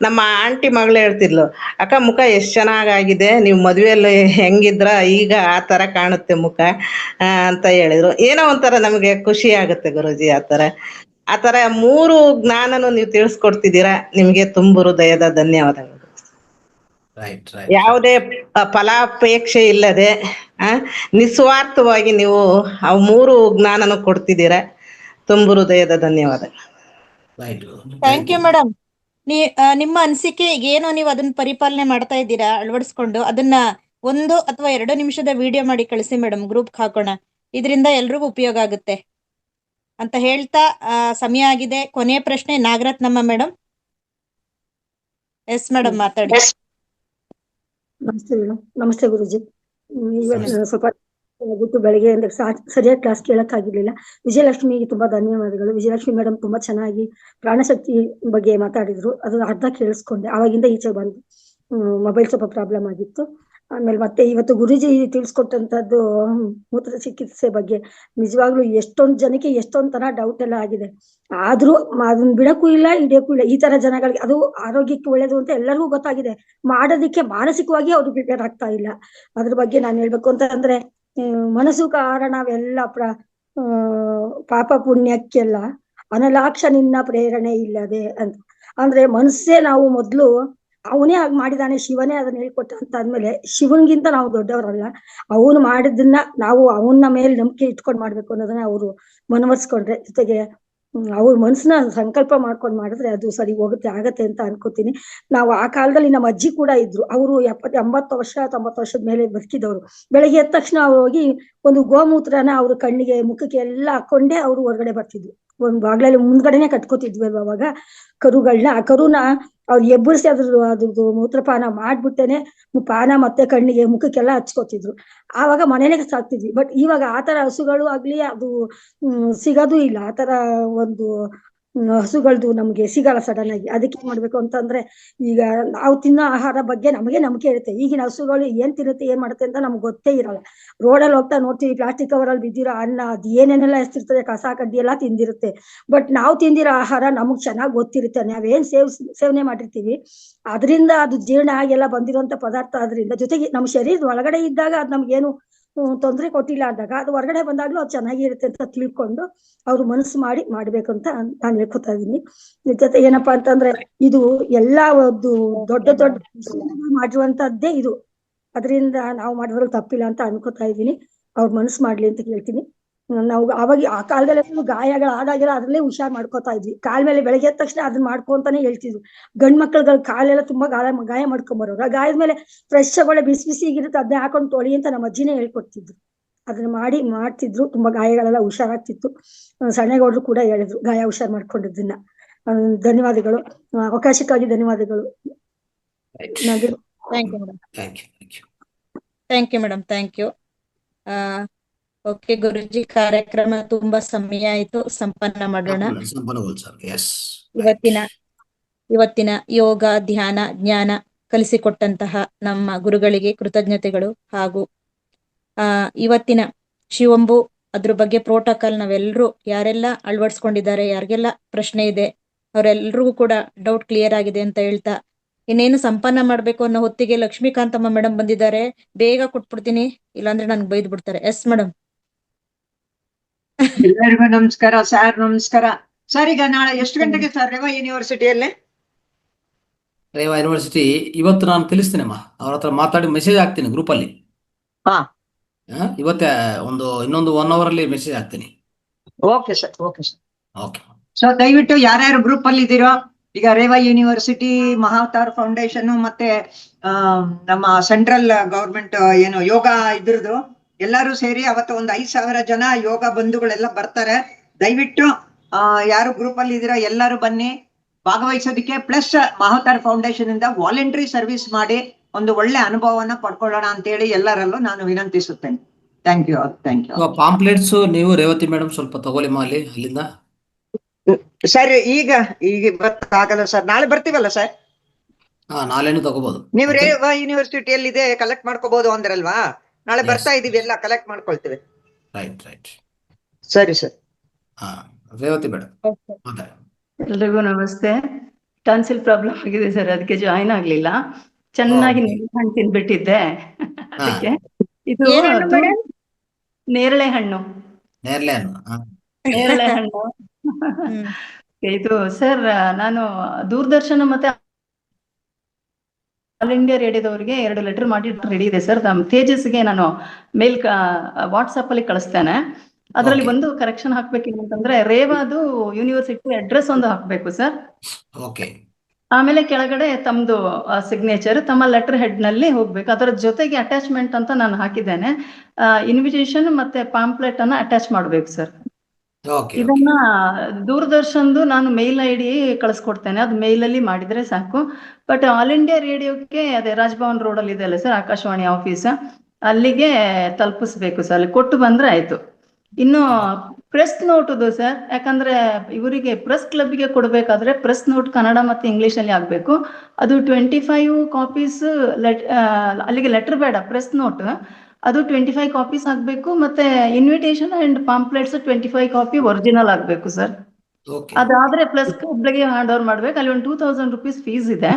ನಮ್ಮ ಆಂಟಿ ಮಗಳು ಹೇಳ್ತಿದ್ಲು, ಅಕ್ಕ ಮುಖ ಎಷ್ಟು ಚೆನ್ನಾಗಾಗಿದೆ, ನೀವು ಮದುವೆಯಲ್ಲಿ ಹೆಂಗಿದ್ರ ಈಗ ಆ ಥರ ಕಾಣುತ್ತೆ ಮುಖ ಅಂತ ಹೇಳಿದ್ರು. ಏನೋ ಒಂಥರ ನಮಗೆ ಖುಷಿ ಆಗುತ್ತೆ ಗುರೂಜಿ. ಆ ಥರ 3 ಜ್ಞಾನನು ನೀವು ತಿಳಿಸ್ಕೊಡ್ತಿದ್ದೀರಾ. ನಿಮಗೆ ತುಂಬ ಹೃದಯದ ಧನ್ಯವಾದಗಳು. ಯಾವುದೇ ಫಲಾಪೇಕ್ಷೆ ಇಲ್ಲದೆ ನಿಸ್ವಾರ್ಥವಾಗಿ ನೀವು ಆ 3 ಜ್ಞಾನನು ಕೊಡ್ತಿದ್ದೀರಾ. ತುಂಬ ಹೃದಯದ ಧನ್ಯವಾದಗಳು. Thank you madam. ನಿಮ್ಮ ಅನಿಸಿಕೆ ಏನು, ನೀವು ಅದನ್ನ ಪರಿಪಾಲನೆ ಮಾಡ್ತಾ ಇದ್ದೀರಾ ಅಳವಡಿಸ್ಕೊಂಡು, ಅದನ್ನ 1 ಅಥವಾ 2 ನಿಮಿಷದ ವಿಡಿಯೋ ಮಾಡಿ ಕಳಿಸಿ ಮೇಡಮ್, ಗ್ರೂಪ್ಗೆ ಹಾಕೋಣ. ಇದರಿಂದ ಎಲ್ರಿಗೂ ಉಪಯೋಗ ಆಗುತ್ತೆ ಅಂತ ಹೇಳ್ತಾ ಸಮಯ ಆಗಿದೆ. ಕೊನೆಯ ಪ್ರಶ್ನೆ ನಾಗರತ್ನಮ್ಮ ಮೇಡಮ್. ಎಸ್ ಮೇಡಮ್ ಮಾತಾಡಿ. ನಮಸ್ತೆ ಮೇಡಮ್. ನಮಸ್ತೆ ಗುರುಜಿ. ಇವತ್ತು ಸ್ವಲ್ಪ ಆಗಿತ್ತು, ಬೆಳಗ್ಗೆ ಅಂದ್ರೆ ಸರಿಯಾಗಿ ಕ್ಲಾಸ್ ಕೇಳಕ್ಕಾಗಿರ್ಲಿಲ್ಲ. ವಿಜಯಲಕ್ಷ್ಮಿಗೆ ತುಂಬಾ ಧನ್ಯವಾದಗಳು. ವಿಜಯಲಕ್ಷ್ಮಿ ಮೇಡಮ್ ತುಂಬಾ ಚೆನ್ನಾಗಿ ಪ್ರಾಣಶಕ್ತಿ ಬಗ್ಗೆ ಮಾತಾಡಿದ್ರು. ಅದು ಅರ್ಧ ಕೇಳಿಸ್ಕೊಂಡೆ. ಆವಾಗಿಂದ ಈಚೆ ಬಂದು ಮೊಬೈಲ್ ಸ್ವಲ್ಪ ಪ್ರಾಬ್ಲಮ್ ಆಗಿತ್ತು. ಆಮೇಲೆ ಮತ್ತೆ ಇವತ್ತು ಗುರುಜಿ ತಿಳಿಸ್ಕೊಟ್ಟಂತದ್ದು ಮೂತ್ರ ಚಿಕಿತ್ಸೆ ಬಗ್ಗೆ ನಿಜವಾಗ್ಲೂ ಎಷ್ಟೊಂದ್ ಜನಕ್ಕೆ ಎಷ್ಟೊಂದ್ ತರ ಡೌಟ್ ಎಲ್ಲ ಆಗಿದೆ. ಆದ್ರೂ ಅದನ್ನ ಬಿಡಕ್ಕೂ ಇಲ್ಲ ಹಿಡಿಯಕ್ಕೂ ಇಲ್ಲ. ಈ ತರ ಜನಗಳಿಗೆ ಅದು ಆರೋಗ್ಯಕ್ಕೆ ಒಳ್ಳೇದು ಅಂತ ಎಲ್ಲರಿಗೂ ಗೊತ್ತಾಗಿದೆ. ಮಾಡೋದಿಕ್ಕೆ ಮಾನಸಿಕವಾಗಿ ಅವ್ರು ಪ್ರಿಪೇರ್ ಆಗ್ತಾ ಇಲ್ಲ. ಅದ್ರ ಬಗ್ಗೆ ನಾನು ಹೇಳ್ಬೇಕು ಅಂತ ಅಂದ್ರೆ, ಮನಸ್ಸು ಕಾರಣವೆಲ್ಲ ಪಾಪ ಪುಣ್ಯಕ್ಕೆಲ್ಲ ಅನಲಾಕ್ಷ ನಿನ್ನ ಪ್ರೇರಣೆ ಇಲ್ಲದೆ ಅಂತ. ಅಂದ್ರೆ ಮನಸ್ಸೇ ನಾವು ಮೊದ್ಲು ಅವನೇ ಆಗ್ ಮಾಡಿದಾನೆ, ಶಿವನೇ ಅದನ್ನ ಹೇಳ್ಕೊಟ್ಟ ಅಂತ ಆದ್ಮೇಲೆ ಶಿವನ್ಗಿಂತ ನಾವು ದೊಡ್ಡವರಲ್ಲ. ಅವನು ಮಾಡಿದ್ದನ್ನ ನಾವು ಅವನ ಮೇಲೆ ನಂಬಿಕೆ ಇಟ್ಕೊಂಡ್ ಮಾಡ್ಬೇಕು ಅನ್ನೋದನ್ನ ಅವರು ಮನವರ್ಸ್ಕೊಂಡ್ರೆ, ಜೊತೆಗೆ ಅವ್ರ ಮನ್ಸನ್ನ ಸಂಕಲ್ಪ ಮಾಡ್ಕೊಂಡ್ ಮಾಡಿದ್ರೆ ಅದು ಸರಿ ಹೋಗುತ್ತೆ, ಆಗತ್ತೆ ಅಂತ ಅನ್ಕೋತೀನಿ. ನಾವು ಆ ಕಾಲದಲ್ಲಿ ನಮ್ಮ ಅಜ್ಜಿ ಕೂಡ ಇದ್ರು, ಅವರು 80 ವರ್ಷ 90 ವರ್ಷದ ಮೇಲೆ ಬದುಕಿದವರು. ಬೆಳಗ್ಗೆ ಎದ್ದ ತಕ್ಷಣ ಹೋಗಿ ಒಂದು ಗೋಮೂತ್ರನ ಅವ್ರ ಕಣ್ಣಿಗೆ ಮುಖಕ್ಕೆ ಎಲ್ಲ ಹಾಕೊಂಡೇ ಅವ್ರು ಹೊರಗಡೆ ಬರ್ತಿದ್ವಿ. ಒಂದ್ ಬಾಗ್ಲಲ್ಲಿ ಮುಂದ್ಗಡೆನೆ ಕಟ್ಕೋತಿದ್ವಿ ಅಲ್ವಾ ಅವಾಗ ಕರುಗಳನ್ನ. ಆ ಕರುನ ಅವ್ರು ಎಬ್ಬರಿಸಿ ಅದ್ರದ್ದು ಮೂತ್ರಪಾನ ಮಾಡ್ಬಿಟ್ಟೇನೆ ಪಾನ ಮತ್ತೆ ಕಣ್ಣಿಗೆ ಮುಖಕ್ಕೆಲ್ಲ ಹಚ್ಕೋತಿದ್ರು. ಆವಾಗ ಮನೇಲೆ ಸಾಕ್ತಿದ್ವಿ. ಬಟ್ ಇವಾಗ ಆತರ ಹಸುಗಳು ಆಗ್ಲಿ ಅದು ಸಿಗೋದು ಇಲ್ಲ. ಆತರ ಒಂದು ಹಸುಗಳದ್ದು ನಮ್ಗೆ ಸಿಗಲ್ಲ ಸಡನ್ ಆಗಿ. ಅದಕ್ಕೆ ಏನ್ ಮಾಡ್ಬೇಕು ಅಂತಂದ್ರೆ, ಈಗ ನಾವು ತಿನ್ನೋ ಆಹಾರ ಬಗ್ಗೆ ನಮಗೆ ನಂಬಿಕೆ ಇರುತ್ತೆ. ಈಗಿನ ಹಸುಗಳು ಏನ್ ತಿನ್ನುತ್ತೆ ಏನ್ ಮಾಡುತ್ತೆ ಅಂತ ನಮ್ಗೆ ಗೊತ್ತೇ ಇರಲ್ಲ. ರೋಡಲ್ಲಿ ಹೋಗ್ತಾ ನೋಡ್ತೀವಿ, ಪ್ಲಾಸ್ಟಿಕ್ ಕವರ್ ಅಲ್ಲಿ ಬಿದ್ದಿರೋ ಅನ್ನ, ಅದ್ ಏನೇನೆಲ್ಲ ಎಷ್ಟಿರ್ತದೆ, ಕಸ ಕಡ್ಡಿ ಎಲ್ಲ ತಿಂದಿರುತ್ತೆ. ಬಟ್ ನಾವು ತಿಂದಿರೋ ಆಹಾರ ನಮಗ್ ಚೆನ್ನಾಗ್ ಗೊತ್ತಿರುತ್ತೆ. ನಾವೇನ್ ಸೇವನೆ ಮಾಡಿರ್ತೀವಿ ಅದರಿಂದ ಅದು ಜೀರ್ಣ ಆಗೆಲ್ಲ ಬಂದಿರುವಂತ ಪದಾರ್ಥ. ಆದ್ರಿಂದ ಜೊತೆಗೆ ನಮ್ಮ ಶರೀರದ ಒಳಗಡೆ ಇದ್ದಾಗ ಅದ್ ನಮ್ಗೇನು ತೊಂದರೆ ಕೊಟ್ಟಿಲ್ಲ ಅಂದಾಗ ಅದು ಹೊರಗಡೆ ಬಂದಾಗ್ಲೂ ಅದು ಚೆನ್ನಾಗಿರುತ್ತೆ ಅಂತ ತಿಳ್ಕೊಂಡು ಅವ್ರು ಮನಸ್ಸು ಮಾಡ್ಬೇಕಂತ ನಾನು ಹೇಳ್ಕೊತಾ ಇದೀನಿ. ಜೊತೆ ಏನಪ್ಪಾ ಅಂತಂದ್ರೆ, ಇದು ಎಲ್ಲಾ ಒಂದು ದೊಡ್ಡ ದೊಡ್ಡ ಮಾಡಿರುವಂತದ್ದೇ ಇದು. ಅದರಿಂದ ನಾವು ಮಾಡಿದ್ರು ತಪ್ಪಿಲ್ಲ ಅಂತ ಅನ್ಕೋತಾ ಇದೀನಿ. ಅವ್ರ ಮನಸ್ಸು ಮಾಡ್ಲಿ ಅಂತ ಕೇಳ್ತೀನಿ. ನಾವು ಅವಾಗ ಆ ಕಾಲದಲ್ಲಿ ಗಾಯಗಳಾದಾಗೆಲ್ಲ ಅದ್ರಲ್ಲೇ ಹುಷಾರ್ ಮಾಡ್ಕೋತಾ ಇದ್ವಿ. ಕಾಲ್ ಮೇಲೆ ಬೆಳಗ್ಗೆ ಎದ್ದ ತಕ್ಷಣ ಅದನ್ನ ಮಾಡ್ಕೊಂತಾನೆ ಹೇಳ್ತಿದ್ವಿ. ಗಂಡ್ ಮಕ್ಳುಗಳ ಕಾಲೆಲ್ಲ ತುಂಬಾ ಗಾಯ ಮಾಡ್ಕೊಂಬರೋರು, ಆ ಗಾಯದ ಮೇಲೆ ಫ್ರೆಶ್ ಆಗಿ ಬಿಸಿ ಬಿಸಿಗಿರುತ್ತೆ ಅದನ್ನೇ ಹಾಕೊಂಡು ತೊಳಿ ಅಂತ ನಮ್ಮ ಅಜ್ಜಿನೇ ಹೇಳ್ಕೊಡ್ತಿದ್ರು. ಅದನ್ನ ಮಾಡ್ತಿದ್ರು. ತುಂಬಾ ಗಾಯಗಳೆಲ್ಲ ಹುಷಾರಾಗ್ತಿತ್ತು. ಸಣ್ಣಗೌಡ್ರು ಕೂಡ ಹೇಳಿದ್ರು ಗಾಯ ಹುಷಾರ್ ಮಾಡ್ಕೊಂಡಿದ್ದನ್ನ. ಧನ್ಯವಾದಗಳು, ಅವಕಾಶಕ್ಕಾಗಿ ಧನ್ಯವಾದಗಳು. Thank you madam, thank you. Okay Guruji, ಕಾರ್ಯಕ್ರಮ ತುಂಬಾ ಸಮಯ ಆಯ್ತು, ಸಂಪನ್ನ ಮಾಡೋಣ. ಇವತ್ತಿನ ಯೋಗ ಧ್ಯಾನ ಜ್ಞಾನ ಕಲಿಸಿಕೊಟ್ಟಂತಹ ನಮ್ಮ ಗುರುಗಳಿಗೆ ಕೃತಜ್ಞತೆಗಳು. ಹಾಗೂ ಇವತ್ತಿನ ಶಿವಂಬು ಅದ್ರ ಬಗ್ಗೆ ಪ್ರೋಟೋಕಾಲ್ ನಾವೆಲ್ಲರೂ ಯಾರೆಲ್ಲ ಅಳವಡಿಸ್ಕೊಂಡಿದ್ದಾರೆ, ಯಾರಿಗೆಲ್ಲ ಪ್ರಶ್ನೆ ಇದೆ ಅವರೆಲ್ರಿಗೂ ಕೂಡ ಡೌಟ್ ಕ್ಲಿಯರ್ ಆಗಿದೆ ಅಂತ ಹೇಳ್ತಾ, ಇನ್ನೇನು ಸಂಪನ್ನ ಮಾಡ್ಬೇಕು ಅನ್ನೋ ಹೊತ್ತಿಗೆ ಲಕ್ಷ್ಮೀಕಾಂತಮ್ಮ ಮೇಡಮ್ ಬಂದಿದ್ದಾರೆ. ಬೇಗ ಕೊಟ್ಬಿಡ್ತೀನಿ, ಇಲ್ಲಾಂದ್ರೆ ನನ್ಗೆ ಬೈದ್ ಬಿಡ್ತಾರೆ. Yes madam. ಎಲ್ಲರಿಗೂ ನಮಸ್ಕಾರ ಸರ್. ನಮಸ್ಕಾರ ಸರ್. ಈಗ ನಾಳೆ ಎಷ್ಟು ಗಂಟೆಗೆ ಸರ್ ರೇವಾ ಯೂನಿವರ್ಸಿಟಿಯಲ್ಲಿ? ರೇವಾ ಯೂನಿವರ್ಸಿಟಿ ಇವತ್ತು ನಾನು ತಿಳಿಸ್ತೇನಮ್ಮ, ಅವ್ರ ಹತ್ರ ಮಾತಾಡಿ ಮೆಸೇಜ್ ಹಾಕ್ತೀನಿ ಗ್ರೂಪ್ ಅಲ್ಲಿ. ಇವತ್ತೇ ಇನ್ನೊಂದು 1 hour ಅಲ್ಲಿ ಮೆಸೇಜ್ ಹಾಕ್ತೀನಿ. Okay sir, okay sir, okay. So ದಯವಿಟ್ಟು ಯಾರ್ಯಾರು ಗ್ರೂಪ್ ಅಲ್ಲಿ ಇದ್ದೀರೋ, ಈಗ ರೇವಾ ಯೂನಿವರ್ಸಿಟಿ, ಮಹಾವತಾರ್ ಫೌಂಡೇಶನ್ ಮತ್ತೆ ನಮ್ಮ ಸೆಂಟ್ರಲ್ ಗವರ್ಮೆಂಟ್ ಏನು ಯೋಗ ಇದ್ರದ್ದು ಎಲ್ಲರೂ ಸೇರಿ ಅವತ್ತು ಒಂದು 5,000 ಜನ ಯೋಗ ಬಂಧುಗಳೆಲ್ಲ ಬರ್ತಾರೆ. ದಯವಿಟ್ಟು ಯಾರು ಗ್ರೂಪ್ ಅಲ್ಲಿ ಇದ್ದೀರಾ ಎಲ್ಲರೂ ಬನ್ನಿ ಭಾಗವಹಿಸೋದಕ್ಕೆ. ಪ್ಲಸ್ ಮಹಾವತಾರ್ ಫೌಂಡೇಶನ್ ಇಂದ ವಾಲಂಟರಿ ಸರ್ವಿಸ್ ಮಾಡಿ ಒಂದು ಒಳ್ಳೆ ಅನುಭವವನ್ನ ಪಡ್ಕೊಳ್ಳೋಣ ಅಂತ ಹೇಳಿ ಎಲ್ಲರಲ್ಲೂ ನಾನು ವಿನಂತಿಸುತ್ತೇನೆ. Thank you, thank you. Pamphlets ನೀವು ರೇವತಿ ಮೇಡಮ್ ಸ್ವಲ್ಪ ತಗೊಳ್ಳಿಮ್ಮ ಅಲ್ಲಿಂದ. ಸರ್ ಈಗ ಗೊತ್ತಾಗಲ್ಲ ಸರ್, ನಾಳೆ ಬರ್ತೀವಲ್ಲ ಸರ್? ನಾಳೆನೂ ತಗೋಬಹುದು. ನೀವು ರೇವಾ ಯೂನಿವರ್ಸಿಟಿಯಲ್ಲಿ ಇದೆ ಕಲೆಕ್ಟ್ ಮಾಡ್ಕೋಬಹುದು ಅಂದ್ರಲ್ವಾ? ನಾಳೆ ಬರ್ತಾ ಇದೀವಿ, ಎಲ್ಲ ಕಲೆಕ್ಟ್ ಮಾಡ್ಕೊಳ್ತೀವಿ. ರೈಟ್. ಸರಿ ಸರ್. ರೇವತಿ ಮೇಡಮ್. ಎಲ್ರಿಗೂ ನಮಸ್ತೆ. ಟಾನ್ಸಿಲ್ ಪ್ರಾಬ್ಲಮ್ ಆಗಿದೆ ಸರ್, ಅದಕ್ಕೆ ಜಾಯಿನ್ ಆಗ್ಲಿಲ್ಲ. ಚೆನ್ನಾಗಿ ಹಣ್ಣು ತಿನ್ಬಿಟ್ಟಿದ್ದೆ, ಅದಕ್ಕೆ. ಇದು ನೇರಳೆ ಹಣ್ಣು. ಇದು ಸರ್, ನಾನು ದೂರದರ್ಶನ ಮತ್ತೆ ಆಲ್ ಇಂಡಿಯಾ ರೇಡಿಯೋದವರಿಗೆ 2 ಲೆಟರ್ ಮಾಡಿ ರೆಡಿ ಇದೆ ಸರ್. ತೇಜಸ್ಗೆ ನಾನು ಮೇಲ್ ವಾಟ್ಸಪ್ ಅಲ್ಲಿ ಕಳಿಸ್ತೇನೆ. ಅದರಲ್ಲಿ ಒಂದು ಕರೆಕ್ಷನ್ ಹಾಕ್ಬೇಕಿಲ್ಲ ಅಂತಂದ್ರೆ, ರೇವಾದು ಯೂನಿವರ್ಸಿಟಿ ಅಡ್ರೆಸ್ ಒಂದು ಹಾಕ್ಬೇಕು ಸರ್. ಆಮೇಲೆ ಕೆಳಗಡೆ ತಮ್ದು ಸಿಗ್ನೇಚರ್, ತಮ್ಮ ಲೆಟರ್ ಹೆಡ್ ನಲ್ಲಿ ಹೋಗ್ಬೇಕು. ಅದರ ಜೊತೆಗೆ ಅಟ್ಯಾಚ್ಮೆಂಟ್ ಅಂತ ನಾನು ಹಾಕಿದ್ದೇನೆ, ಇನ್ವಿಟೇಷನ್ ಮತ್ತೆ ಪಾಂಪ್ಲೆಟ್ ಅನ್ನ ಅಟ್ಯಾಚ್ ಮಾಡ್ಬೇಕು ಸರ್. ಇದನ್ನ ದೂರದರ್ಶನ್ದು ನಾನು ಮೇಲ್ ID ಕಳಿಸ್ಕೊಡ್ತೇನೆ, ಅದು ಮೇಲ್ ಅಲ್ಲಿ ಮಾಡಿದ್ರೆ ಸಾಕು. ಬಟ್ ಆಲ್ ಇಂಡಿಯಾ ರೇಡಿಯೋಕ್ಕೆ ಅದೇ ರಾಜಭವನ್ ರೋಡ್ ಅಲ್ಲಿ ಇದೆ ಅಲ್ಲ ಸರ್, ಆಕಾಶವಾಣಿ ಆಫೀಸ್, ಅಲ್ಲಿಗೆ ತಲುಪಿಸ್ಬೇಕು ಸರ್. ಅಲ್ಲಿ ಕೊಟ್ಟು ಬಂದ್ರೆ ಆಯ್ತು. ಇನ್ನು ಪ್ರೆಸ್ ನೋಟುದು ಸರ್, ಯಾಕಂದ್ರೆ ಇವರಿಗೆ ಪ್ರೆಸ್ ಕ್ಲಬ್ಗೆ ಕೊಡ್ಬೇಕಾದ್ರೆ ಪ್ರೆಸ್ ನೋಟ್ ಕನ್ನಡ ಮತ್ತೆ ಇಂಗ್ಲಿಷ್ ಅಲ್ಲಿ ಆಗ್ಬೇಕು. ಅದು 25 ಕಾಪೀಸ್ ಅಲ್ಲಿಗೆ ಲೆಟರ್ ಬೇಡ, ಪ್ರೆಸ್ ನೋಟ್ ಅದು 25 ಕಾಪೀಸ್ ಆಗ್ಬೇಕು. ಮತ್ತೆ invitation and pamphlets 25 copy original ಆಗ್ಬೇಕು ಸರ್. ಅದಾದ್ರೆ ಪ್ಲಸ್ ಕ್ಲಬ್ಗೆ ಹ್ಯಾಂಡ್ ಓವರ್ ಮಾಡ್ಬೇಕು. ಅಲ್ಲಿ ಒಂದು 2,000 ರೂಪೀಸ್ ಫೀಸ್ ಇದೆ.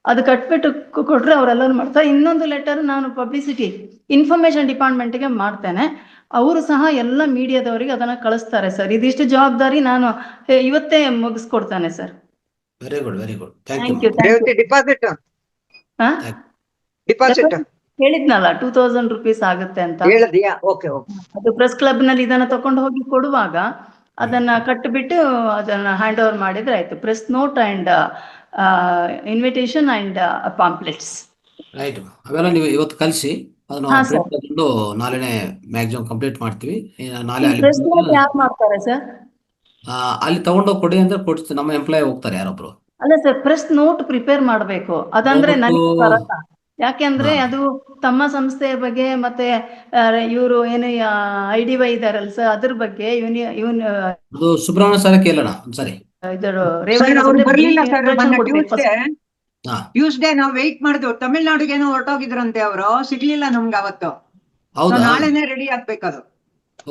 ಅದು ಕಟ್ಬಿಟ್ಟು ಕೊಟ್ರೆ ಅವರೆಲ್ಲರೂ ಮಾಡ್ತಾರೆ. ಇನ್ನೊಂದು ಲೆಟರ್ ನಾನು ಪಬ್ಲಿಸಿಟಿ ಇನ್ಫಾರ್ಮೇಶನ್ ಡಿಪಾರ್ಟ್ಮೆಂಟ್ಗೆ ಮಾಡ್ತೇನೆ, ಅವರು ಸಹ ಎಲ್ಲ ಮೀಡಿಯಾದವರಿಗೆ ಅದನ್ನ ಕಳಿಸ್ತಾರೆ ಸರ್. ಇದಿಷ್ಟು ಜವಾಬ್ದಾರಿ ನಾನು ಇವತ್ತೇ ಮುಗಿಸ್ಕೊಡ್ತಾನೆ sir. Very good, very good. Thank you. Deposit deposit ಹೇಳಿದ್ನಲ್ಲ 2000 rupees ಆಗುತ್ತೆ ಅಂತ ಹೇಳಿದ್ಯಾ? Okay okay. ಅದು ಪ್ರೆಸ್ ಕ್ಲಬ್ ನಲ್ಲಿ ಇದನ್ನ ತಕೊಂಡು ಹೋಗಿ ಕೊಡುವಾಗ ಅದನ್ನ ಕಟ್ಟಿಬಿಟ್ಟು ಅದನ್ನ ಹ್ಯಾಂಡ್ ಓವರ್ ಮಾಡಿದ್ರೆ ಆಯ್ತು. Press note and invitation and pamphlets. Right. ಅವೆಲ್ಲ ನೀವು ಇವತ್ತು ಕಲಿಸಿ ಅದನ್ನು ಹಾ, ಪ್ರಿಂಟ್ ಸರ್. ತಗೊಂಡು ನಾಳೆನೆ ಮ್ಯಾಕ್ಸಿಮಮ್ ಕಂಪ್ಲೀಟ್ ಮಾಡ್ತೀವಿ. ನಾಳೆ ಅಲ್ಲಿ ಪ್ರೆಸ್ ನೋಟ್ ಬಂದು, ಯಾರು ಮಾಡ್ತಾರೆ ಸರ್? ಅಲ್ಲಿ ತಗೊಂಡೋಗಿ ಕೊಡಿ ಅಂದ್ರೆ ಕೊಡ್ತೀವಿ. ನಮ್ಮ ಎಂಪ್ಲಾಯ್ ಹೋಗ್ತಾರೆ ಯಾರೊಬ್ರು. ಅಲ್ಲ ಸರ್, ಪ್ರೆಸ್ ನೋಟ್ ಪ್ರಿಪೇರ್ ಮಾಡ್ಬೇಕು. ಅದಂದ್ರೆ ನೋಟು ನನಗೆ ಬರಲ್ಲ. ಯಾಕೆಂದ್ರೆ ಹಾ. ಅದು ತಮ್ಮ ಸಂಸ್ಥೆಯ ಬಗ್ಗೆ ಮತ್ತೆ ಇವರು ಏನು IDY ಇದಾರಲ್ಲ ಸರ್, ಅದ್ರ ಬಗ್ಗೆ ಇವನ್ ಅದು ಸುಬ್ರಹ್ಮಣ್ಯ ಸರ್ ಕೇಳೋಣ ಒಂದ್ಸರಿ. ಇದ್ರ ಸರ್ ಅವ್ರು ಬರ್ಲಿಲ್ಲ ಸರ್. ಮೊನ್ನೆ ಕೊಡ್ಬೇಕು. ಹಾ, ಟ್ಯೂಸ್ಡೇ ನಾವು ವೆಯ್ಟ್ ಮಾಡಿದ್ವು. ತಮಿಳ್ನಾಡಿಗೇನೋ ಹೊರಟೋಗಿದ್ರಂತೆ ಅವರು, ಸಿಗ್ಲಿಲ್ಲ ನಮ್ಗೆ ಅವತ್ತು. So ಹೌದಾ? ನಾಳೆನೆ ರೆಡಿ ಆಗ್ಬೇಕದು.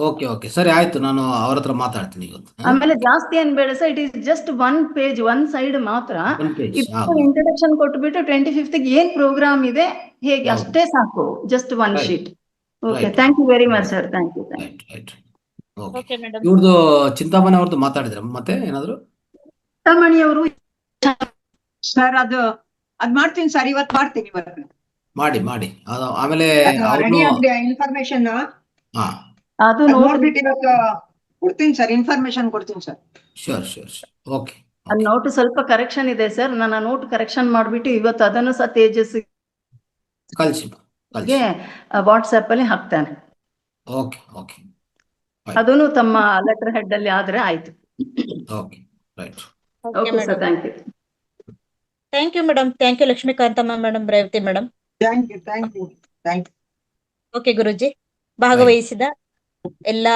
ಓಕೆ ಓಕೆ, ಸರಿ ಆಯ್ತು. ನಾನು ಅವ್ರ ಹತ್ರ ಮಾತಾಡ್ತೀನಿ ಇವತ್ತು. ಆಮೇಲೆ ಜಾಸ್ತಿ ಏನ್ ಬೇಡ sir, it is just 1 page 1 side ಮಾತ್ರ. One page, ಇಂಟ್ರಡಕ್ಷನ್ ಕೊಟ್ಬಿಟ್ಟು 25th ಏನ್ ಪ್ರೋಗ್ರಾಮ್ ಇದೆ ಹೇಗೆ ಹೌದು. ಅಷ್ಟೇ ಸಾಕು. Just 1 Right. sheet. Okay, Right. Thank you very much sir. Thank you. Right right. Okay. Okay madam. ಇವ್ರದ್ದು ಚಿಂತಾಮಣಿ ಅವ್ರದ್ದು ಮಾತಾಡಿದ್ರ ಮತ್ತೆ ಏನಾದ್ರು? ಚಿಂತಾಮಣಿ ಅವರು ಸರ್ ಅದ್ ಮಾಡ್ತೀನಿ ಸರ್, ಇವತ್ತು ಮಾಡ್ತೀನಿ. ಇವತ್ತು ಮಾಡಿ ಮಾಡಿ. ಅದು ಆಮೇಲೆ ರೆಡಿ ಅವ್ರನ್ನು ಆಗಿದೆ ಇನ್ಫಾರ್ಮೇಶನ್. ಹಾ, ಅದು ನೋಡ್ಬಿಟ್ಟು ಇವತ್ತು ಕೊಡ್ತೀನಿ ಸರ್, ಇನ್ಫಾರ್ಮೇಶನ್ ಕೊಡ್ತೀನಿ sir. Sure sure sure. Okay. ಅಲ್ಲಿ ನೋಟ್ ಸ್ವಲ್ಪ ಕರೆಕ್ಷನ್ ಇದೆ ಸರ್. ನನ್ನ ನೋಟ್ ಕರೆಕ್ಷನ್ ಮಾಡ್ಬಿಟ್ಟು ಇವತ್ತು ಅದನ್ನು ಸಹ ತೇಜಸ್ ಕಳಿಸಿ ಕಳಿಸಿ. ವಾಟ್ಸ್ಆಪ್ ಅಲ್ಲಿ ಹಾಕ್ತಾನೆ. Okay okay. ಅದನ್ನು ತಮ್ಮ ಲೆಟರ್ ಹೆಡ್ ಅಲ್ಲಿ ಆದ್ರೆ ಆಯ್ತು. Okay right. Okay sir, thank you. Thank you madam. Thank you Lakshmikanthamma madam, Revathi madam. Thank you thank you thank you. Okay Guruji, ಭಾಗವಹಿಸಿದ ಎಲ್ಲ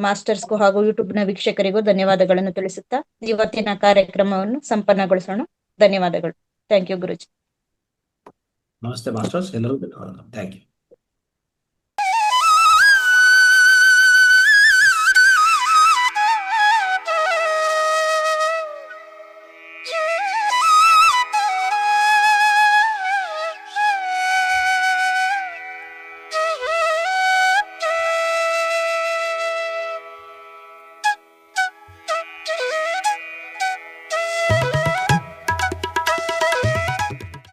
ಮಾಸ್ಟರ್ಸ್ಗೂ ಹಾಗೂ ಯೂಟ್ಯೂಬ್ನ ವೀಕ್ಷಕರಿಗೂ ಧನ್ಯವಾದಗಳನ್ನು ತಿಳಿಸುತ್ತಾ ಇವತ್ತಿನ ಕಾರ್ಯಕ್ರಮವನ್ನು ಸಂಪನ್ನಗೊಳಿಸೋಣ. ಧನ್ಯವಾದಗಳು. ಥ್ಯಾಂಕ್ ಯು ಗುರುಜಿ. ನಮಸ್ತೆ ಮಾಸ್ಟರ್ಸ್, ಎಲ್ಲರಿಗೂ ಧನ್ಯವಾದ. Thank you.